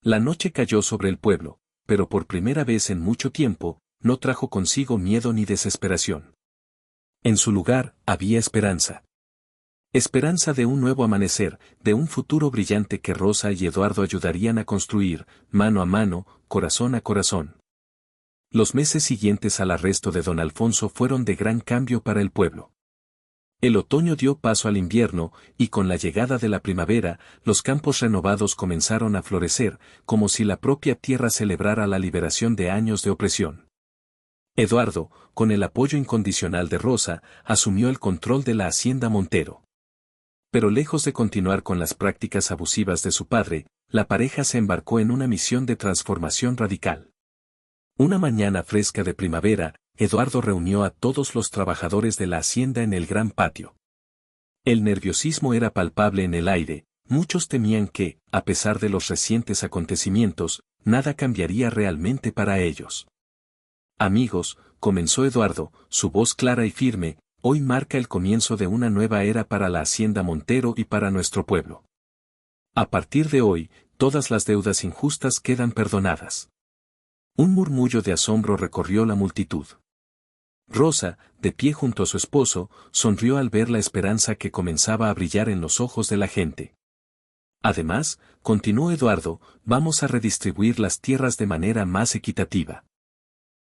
La noche cayó sobre el pueblo, pero por primera vez en mucho tiempo, no trajo consigo miedo ni desesperación. En su lugar, había esperanza. Esperanza de un nuevo amanecer, de un futuro brillante que Rosa y Eduardo ayudarían a construir, mano a mano, corazón a corazón. Los meses siguientes al arresto de don Alfonso fueron de gran cambio para el pueblo. El otoño dio paso al invierno, y con la llegada de la primavera, los campos renovados comenzaron a florecer, como si la propia tierra celebrara la liberación de años de opresión. Eduardo, con el apoyo incondicional de Rosa, asumió el control de la hacienda Montero. Pero lejos de continuar con las prácticas abusivas de su padre, la pareja se embarcó en una misión de transformación radical. Una mañana fresca de primavera, Eduardo reunió a todos los trabajadores de la hacienda en el gran patio. El nerviosismo era palpable en el aire, muchos temían que, a pesar de los recientes acontecimientos, nada cambiaría realmente para ellos. Amigos, comenzó Eduardo, su voz clara y firme, hoy marca el comienzo de una nueva era para la hacienda Montero y para nuestro pueblo. A partir de hoy, todas las deudas injustas quedan perdonadas. Un murmullo de asombro recorrió la multitud. Rosa, de pie junto a su esposo, sonrió al ver la esperanza que comenzaba a brillar en los ojos de la gente. Además, continuó Eduardo, vamos a redistribuir las tierras de manera más equitativa.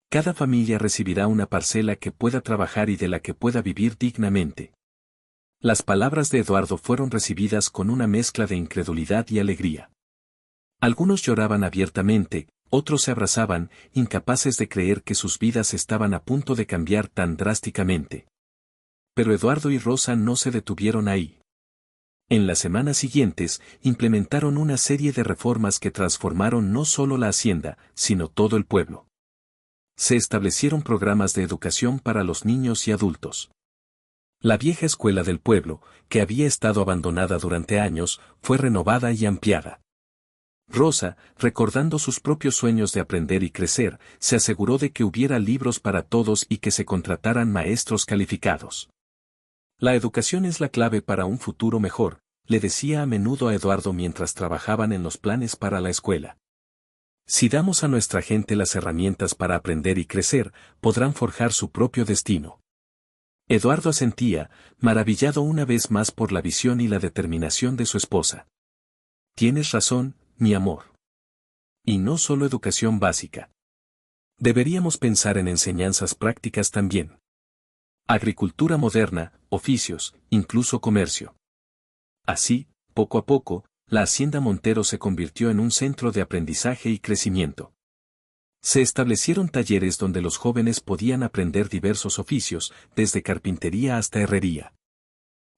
Cada familia recibirá una parcela que pueda trabajar y de la que pueda vivir dignamente. Las palabras de Eduardo fueron recibidas con una mezcla de incredulidad y alegría. Algunos lloraban abiertamente, otros se abrazaban, incapaces de creer que sus vidas estaban a punto de cambiar tan drásticamente. Pero Eduardo y Rosa no se detuvieron ahí. En las semanas siguientes, implementaron una serie de reformas que transformaron no solo la hacienda, sino todo el pueblo. Se establecieron programas de educación para los niños y adultos. La vieja escuela del pueblo, que había estado abandonada durante años, fue renovada y ampliada. Rosa, recordando sus propios sueños de aprender y crecer, se aseguró de que hubiera libros para todos y que se contrataran maestros calificados. La educación es la clave para un futuro mejor, le decía a menudo a Eduardo mientras trabajaban en los planes para la escuela. Si damos a nuestra gente las herramientas para aprender y crecer, podrán forjar su propio destino. Eduardo asentía, maravillado una vez más por la visión y la determinación de su esposa. Tienes razón, mi amor. Y no solo educación básica. Deberíamos pensar en enseñanzas prácticas también. Agricultura moderna, oficios, incluso comercio. Así, poco a poco, la Hacienda Montero se convirtió en un centro de aprendizaje y crecimiento. Se establecieron talleres donde los jóvenes podían aprender diversos oficios, desde carpintería hasta herrería.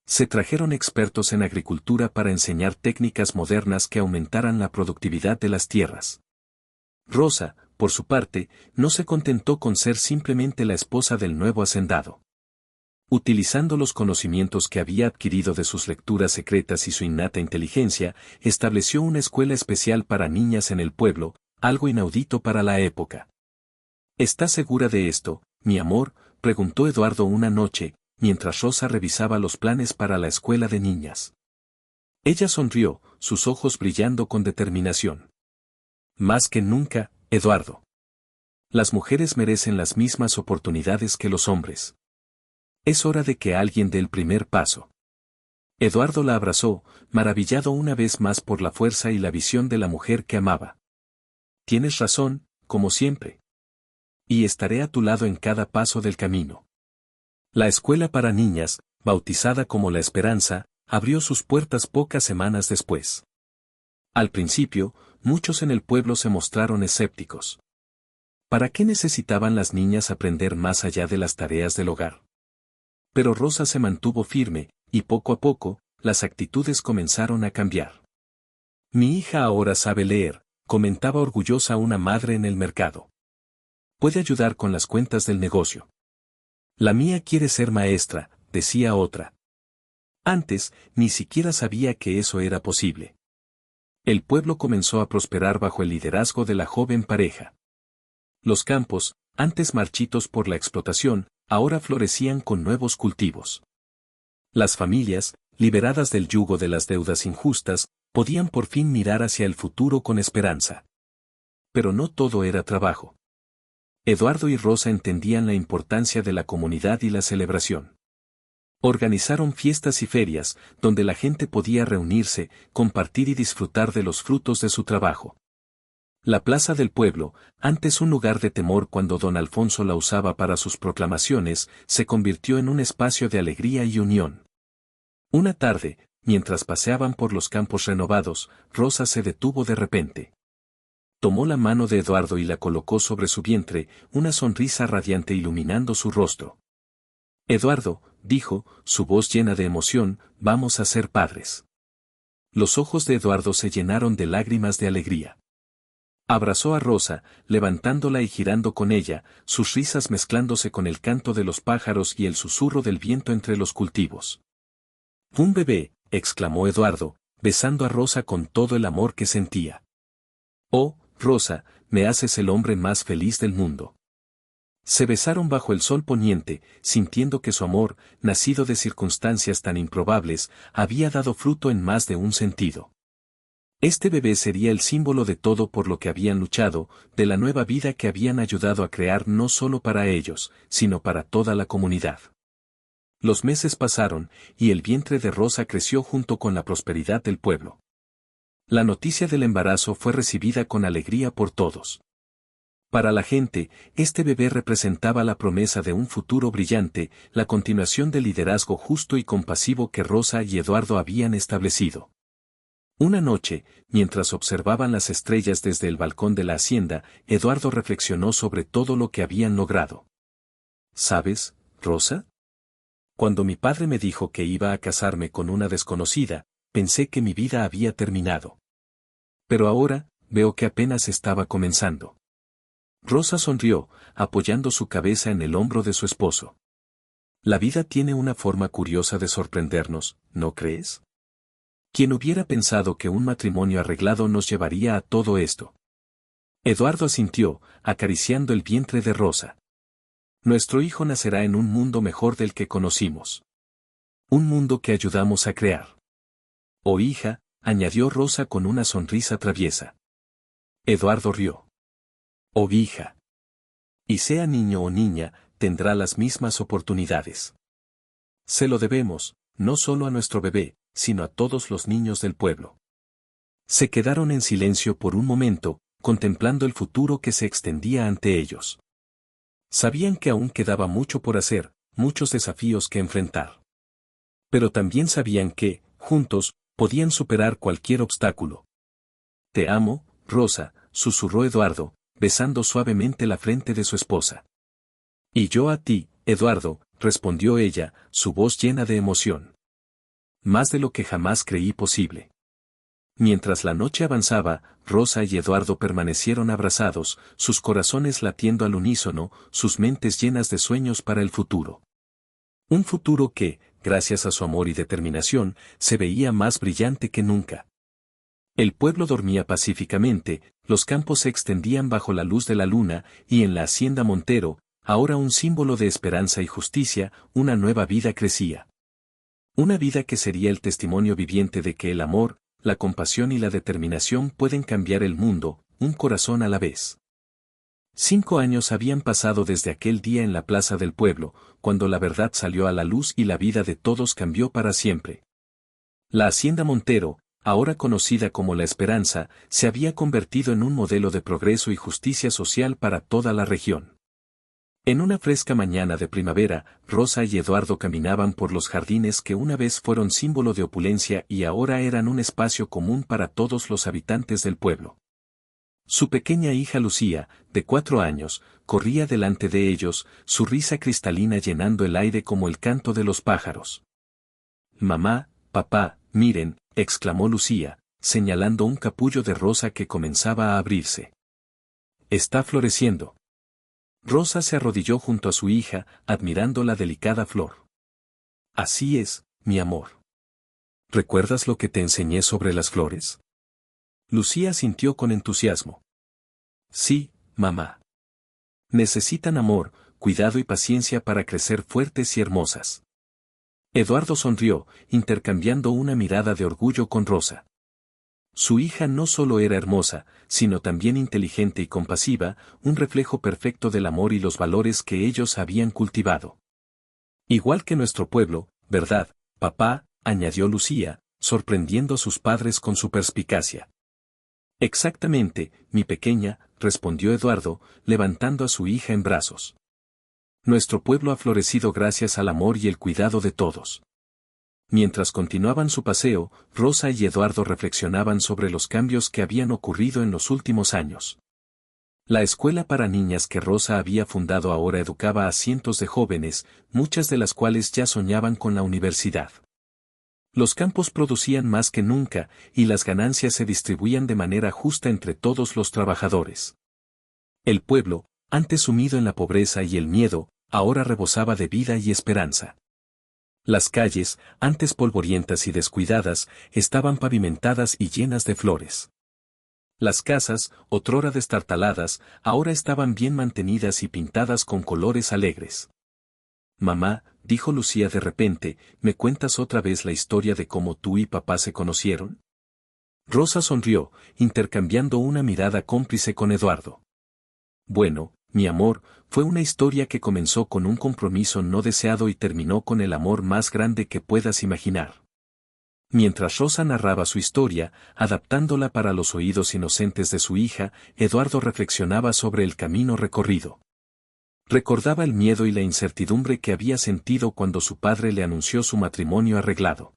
Se trajeron expertos en agricultura para enseñar técnicas modernas que aumentaran la productividad de las tierras. Rosa, por su parte, no se contentó con ser simplemente la esposa del nuevo hacendado. Utilizando los conocimientos que había adquirido de sus lecturas secretas y su innata inteligencia, estableció una escuela especial para niñas en el pueblo, algo inaudito para la época. ¿Estás segura de esto, mi amor?, preguntó Eduardo una noche, mientras Rosa revisaba los planes para la escuela de niñas. Ella sonrió, sus ojos brillando con determinación. Más que nunca, Eduardo. Las mujeres merecen las mismas oportunidades que los hombres. Es hora de que alguien dé el primer paso. Eduardo la abrazó, maravillado una vez más por la fuerza y la visión de la mujer que amaba. Tienes razón, como siempre. Y estaré a tu lado en cada paso del camino. La escuela para niñas, bautizada como La Esperanza, abrió sus puertas pocas semanas después. Al principio, muchos en el pueblo se mostraron escépticos. ¿Para qué necesitaban las niñas aprender más allá de las tareas del hogar? Pero Rosa se mantuvo firme, y poco a poco, las actitudes comenzaron a cambiar. Mi hija ahora sabe leer, comentaba orgullosa una madre en el mercado. Puede ayudar con las cuentas del negocio. La mía quiere ser maestra, decía otra. Antes, ni siquiera sabía que eso era posible. El pueblo comenzó a prosperar bajo el liderazgo de la joven pareja. Los campos, antes marchitos por la explotación, ahora florecían con nuevos cultivos. Las familias, liberadas del yugo de las deudas injustas, podían por fin mirar hacia el futuro con esperanza. Pero no todo era trabajo. Eduardo y Rosa entendían la importancia de la comunidad y la celebración. Organizaron fiestas y ferias, donde la gente podía reunirse, compartir y disfrutar de los frutos de su trabajo. La plaza del pueblo, antes un lugar de temor cuando don Alfonso la usaba para sus proclamaciones, se convirtió en un espacio de alegría y unión. Una tarde, mientras paseaban por los campos renovados, Rosa se detuvo de repente. Tomó la mano de Eduardo y la colocó sobre su vientre, una sonrisa radiante iluminando su rostro. Eduardo, dijo, su voz llena de emoción, vamos a ser padres. Los ojos de Eduardo se llenaron de lágrimas de alegría. Abrazó a Rosa, levantándola y girando con ella, sus risas mezclándose con el canto de los pájaros y el susurro del viento entre los cultivos. «Un bebé», exclamó Eduardo, besando a Rosa con todo el amor que sentía. «Oh, Rosa, me haces el hombre más feliz del mundo». Se besaron bajo el sol poniente, sintiendo que su amor, nacido de circunstancias tan improbables, había dado fruto en más de un sentido. Este bebé sería el símbolo de todo por lo que habían luchado, de la nueva vida que habían ayudado a crear no solo para ellos, sino para toda la comunidad. Los meses pasaron, y el vientre de Rosa creció junto con la prosperidad del pueblo. La noticia del embarazo fue recibida con alegría por todos. Para la gente, este bebé representaba la promesa de un futuro brillante, la continuación del liderazgo justo y compasivo que Rosa y Eduardo habían establecido. Una noche, mientras observaban las estrellas desde el balcón de la hacienda, Eduardo reflexionó sobre todo lo que habían logrado. ¿Sabes, Rosa? Cuando mi padre me dijo que iba a casarme con una desconocida, pensé que mi vida había terminado. Pero ahora, veo que apenas estaba comenzando. Rosa sonrió, apoyando su cabeza en el hombro de su esposo. La vida tiene una forma curiosa de sorprendernos, ¿no crees? ¿Quién hubiera pensado que un matrimonio arreglado nos llevaría a todo esto? Eduardo asintió, acariciando el vientre de Rosa. Nuestro hijo nacerá en un mundo mejor del que conocimos. Un mundo que ayudamos a crear. Oh hija, añadió Rosa con una sonrisa traviesa. Eduardo rió. Oh hija. Y sea niño o niña, tendrá las mismas oportunidades. Se lo debemos, no solo a nuestro bebé, sino a todos los niños del pueblo. Se quedaron en silencio por un momento, contemplando el futuro que se extendía ante ellos. Sabían que aún quedaba mucho por hacer, muchos desafíos que enfrentar. Pero también sabían que, juntos, podían superar cualquier obstáculo. Te amo, Rosa, susurró Eduardo, besando suavemente la frente de su esposa. Y yo a ti, Eduardo, respondió ella, su voz llena de emoción. Más de lo que jamás creí posible. Mientras la noche avanzaba, Rosa y Eduardo permanecieron abrazados, sus corazones latiendo al unísono, sus mentes llenas de sueños para el futuro. Un futuro que, gracias a su amor y determinación, se veía más brillante que nunca. El pueblo dormía pacíficamente, los campos se extendían bajo la luz de la luna, y en la hacienda Montero, ahora un símbolo de esperanza y justicia, una nueva vida crecía. Una vida que sería el testimonio viviente de que el amor, la compasión y la determinación pueden cambiar el mundo, un corazón a la vez. 5 años habían pasado desde aquel día en la plaza del pueblo, cuando la verdad salió a la luz y la vida de todos cambió para siempre. La hacienda Montero, ahora conocida como La Esperanza, se había convertido en un modelo de progreso y justicia social para toda la región. En una fresca mañana de primavera, Rosa y Eduardo caminaban por los jardines que una vez fueron símbolo de opulencia y ahora eran un espacio común para todos los habitantes del pueblo. Su pequeña hija Lucía, de 4 años, corría delante de ellos, su risa cristalina llenando el aire como el canto de los pájaros. Mamá, papá, miren, exclamó Lucía, señalando un capullo de rosa que comenzaba a abrirse. Está floreciendo. Rosa se arrodilló junto a su hija, admirando la delicada flor. Así es, mi amor. ¿Recuerdas lo que te enseñé sobre las flores? Lucía sintió con entusiasmo. Sí, mamá. Necesitan amor, cuidado y paciencia para crecer fuertes y hermosas. Eduardo sonrió, intercambiando una mirada de orgullo con Rosa. Su hija no solo era hermosa, sino también inteligente y compasiva, un reflejo perfecto del amor y los valores que ellos habían cultivado. Igual que nuestro pueblo, ¿verdad, papá?, añadió Lucía, sorprendiendo a sus padres con su perspicacia. Exactamente, mi pequeña, respondió Eduardo, levantando a su hija en brazos. Nuestro pueblo ha florecido gracias al amor y el cuidado de todos. Mientras continuaban su paseo, Rosa y Eduardo reflexionaban sobre los cambios que habían ocurrido en los últimos años. La escuela para niñas que Rosa había fundado ahora educaba a cientos de jóvenes, muchas de las cuales ya soñaban con la universidad. Los campos producían más que nunca, y las ganancias se distribuían de manera justa entre todos los trabajadores. El pueblo, antes sumido en la pobreza y el miedo, ahora rebosaba de vida y esperanza. Las calles, antes polvorientas y descuidadas, estaban pavimentadas y llenas de flores. Las casas, otrora destartaladas, ahora estaban bien mantenidas y pintadas con colores alegres. Mamá, dijo Lucía de repente, ¿me cuentas otra vez la historia de cómo tú y papá se conocieron? Rosa sonrió, intercambiando una mirada cómplice con Eduardo. Bueno, mi amor, fue una historia que comenzó con un compromiso no deseado y terminó con el amor más grande que puedas imaginar. Mientras Rosa narraba su historia, adaptándola para los oídos inocentes de su hija, Eduardo reflexionaba sobre el camino recorrido. Recordaba el miedo y la incertidumbre que había sentido cuando su padre le anunció su matrimonio arreglado.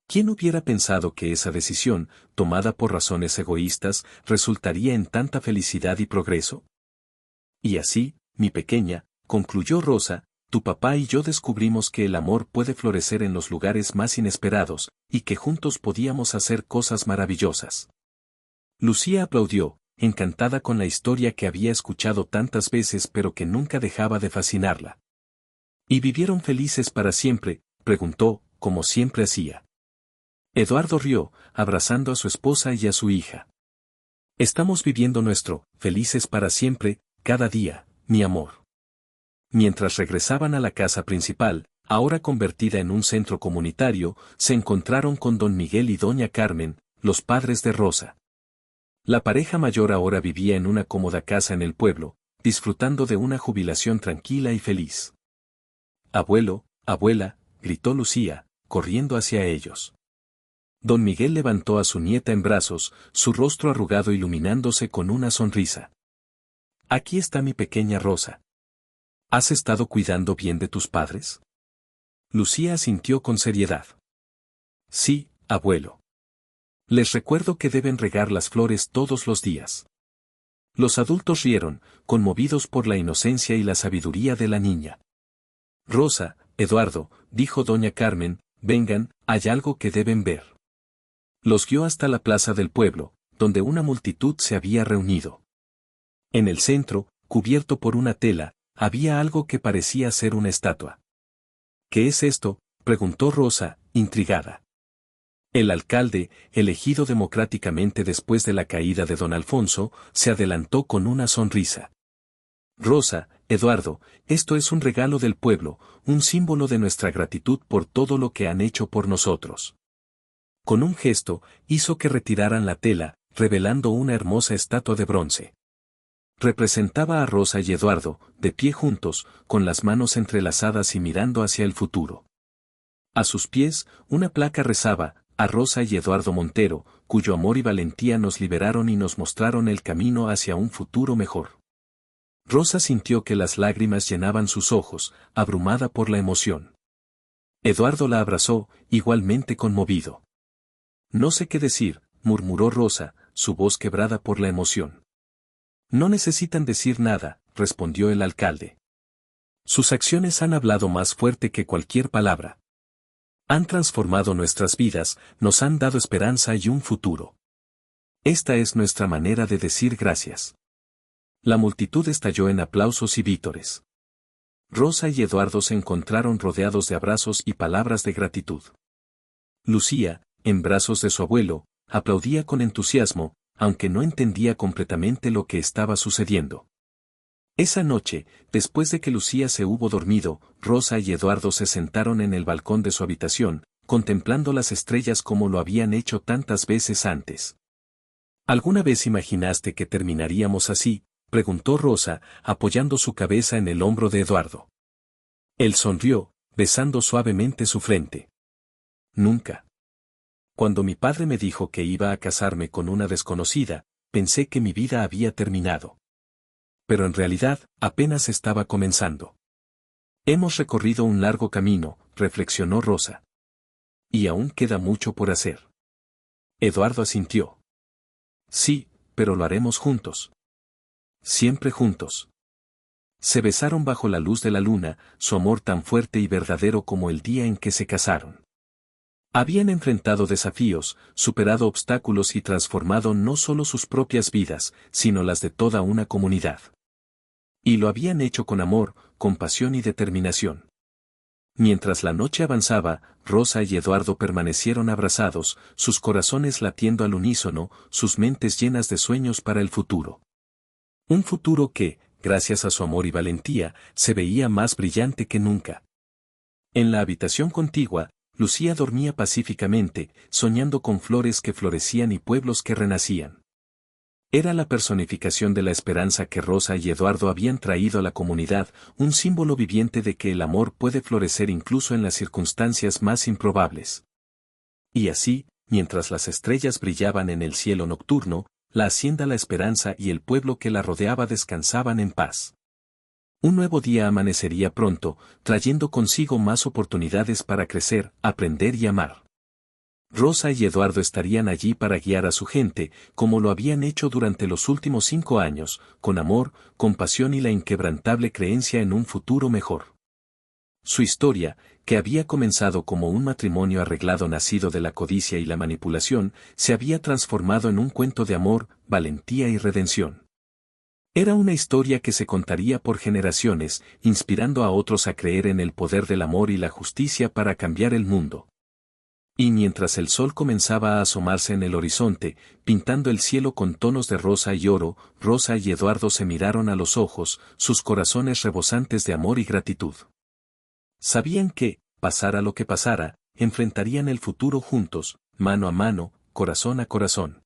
¿Quién hubiera pensado que esa decisión, tomada por razones egoístas, resultaría en tanta felicidad y progreso? Y así, mi pequeña, concluyó Rosa, tu papá y yo descubrimos que el amor puede florecer en los lugares más inesperados, y que juntos podíamos hacer cosas maravillosas. Lucía aplaudió, encantada con la historia que había escuchado tantas veces pero que nunca dejaba de fascinarla. ¿Y vivieron felices para siempre?, preguntó, como siempre hacía. Eduardo rió, abrazando a su esposa y a su hija. Estamos viviendo nuestro, felices para siempre, cada día, mi amor. Mientras regresaban a la casa principal, ahora convertida en un centro comunitario, se encontraron con don Miguel y doña Carmen, los padres de Rosa. La pareja mayor ahora vivía en una cómoda casa en el pueblo, disfrutando de una jubilación tranquila y feliz. Abuelo, abuela, gritó Lucía, corriendo hacia ellos. Don Miguel levantó a su nieta en brazos, su rostro arrugado iluminándose con una sonrisa. Aquí está mi pequeña Rosa. ¿Has estado cuidando bien de tus padres? Lucía asintió con seriedad. Sí, abuelo. Les recuerdo que deben regar las flores todos los días. Los adultos rieron, conmovidos por la inocencia y la sabiduría de la niña. Rosa, Eduardo, dijo doña Carmen, vengan, hay algo que deben ver. Los guió hasta la plaza del pueblo, donde una multitud se había reunido. En el centro, cubierto por una tela, había algo que parecía ser una estatua. ¿Qué es esto?, preguntó Rosa, intrigada. El alcalde, elegido democráticamente después de la caída de don Alfonso, se adelantó con una sonrisa. Rosa, Eduardo, esto es un regalo del pueblo, un símbolo de nuestra gratitud por todo lo que han hecho por nosotros. Con un gesto, hizo que retiraran la tela, revelando una hermosa estatua de bronce. Representaba a Rosa y Eduardo, de pie juntos, con las manos entrelazadas y mirando hacia el futuro. A sus pies, una placa rezaba, a Rosa y Eduardo Montero, cuyo amor y valentía nos liberaron y nos mostraron el camino hacia un futuro mejor. Rosa sintió que las lágrimas llenaban sus ojos, abrumada por la emoción. Eduardo la abrazó, igualmente conmovido. No sé qué decir, murmuró Rosa, su voz quebrada por la emoción. No necesitan decir nada, respondió el alcalde. Sus acciones han hablado más fuerte que cualquier palabra. Han transformado nuestras vidas, nos han dado esperanza y un futuro. Esta es nuestra manera de decir gracias. La multitud estalló en aplausos y vítores. Rosa y Eduardo se encontraron rodeados de abrazos y palabras de gratitud. Lucía, en brazos de su abuelo, aplaudía con entusiasmo, aunque no entendía completamente lo que estaba sucediendo. Esa noche, después de que Lucía se hubo dormido, Rosa y Eduardo se sentaron en el balcón de su habitación, contemplando las estrellas como lo habían hecho tantas veces antes. ¿Alguna vez imaginaste que terminaríamos así?, preguntó Rosa, apoyando su cabeza en el hombro de Eduardo. Él sonrió, besando suavemente su frente. Nunca. Cuando mi padre me dijo que iba a casarme con una desconocida, pensé que mi vida había terminado. Pero en realidad, apenas estaba comenzando. Hemos recorrido un largo camino, reflexionó Rosa. Y aún queda mucho por hacer. Eduardo asintió. Sí, pero lo haremos juntos. Siempre juntos. Se besaron bajo la luz de la luna, su amor tan fuerte y verdadero como el día en que se casaron. Habían enfrentado desafíos, superado obstáculos y transformado no solo sus propias vidas, sino las de toda una comunidad. Y lo habían hecho con amor, compasión y determinación. Mientras la noche avanzaba, Rosa y Eduardo permanecieron abrazados, sus corazones latiendo al unísono, sus mentes llenas de sueños para el futuro. Un futuro que, gracias a su amor y valentía, se veía más brillante que nunca. En la habitación contigua, Lucía dormía pacíficamente, soñando con flores que florecían y pueblos que renacían. Era la personificación de la esperanza que Rosa y Eduardo habían traído a la comunidad, un símbolo viviente de que el amor puede florecer incluso en las circunstancias más improbables. Y así, mientras las estrellas brillaban en el cielo nocturno, la hacienda La Esperanza y el pueblo que la rodeaba descansaban en paz. Un nuevo día amanecería pronto, trayendo consigo más oportunidades para crecer, aprender y amar. Rosa y Eduardo estarían allí para guiar a su gente, como lo habían hecho durante los últimos 5 años, con amor, compasión y la inquebrantable creencia en un futuro mejor. Su historia, que había comenzado como un matrimonio arreglado nacido de la codicia y la manipulación, se había transformado en un cuento de amor, valentía y redención. Era una historia que se contaría por generaciones, inspirando a otros a creer en el poder del amor y la justicia para cambiar el mundo. Y mientras el sol comenzaba a asomarse en el horizonte, pintando el cielo con tonos de rosa y oro, Rosa y Eduardo se miraron a los ojos, sus corazones rebosantes de amor y gratitud. Sabían que, pasara lo que pasara, enfrentarían el futuro juntos, mano a mano, corazón a corazón.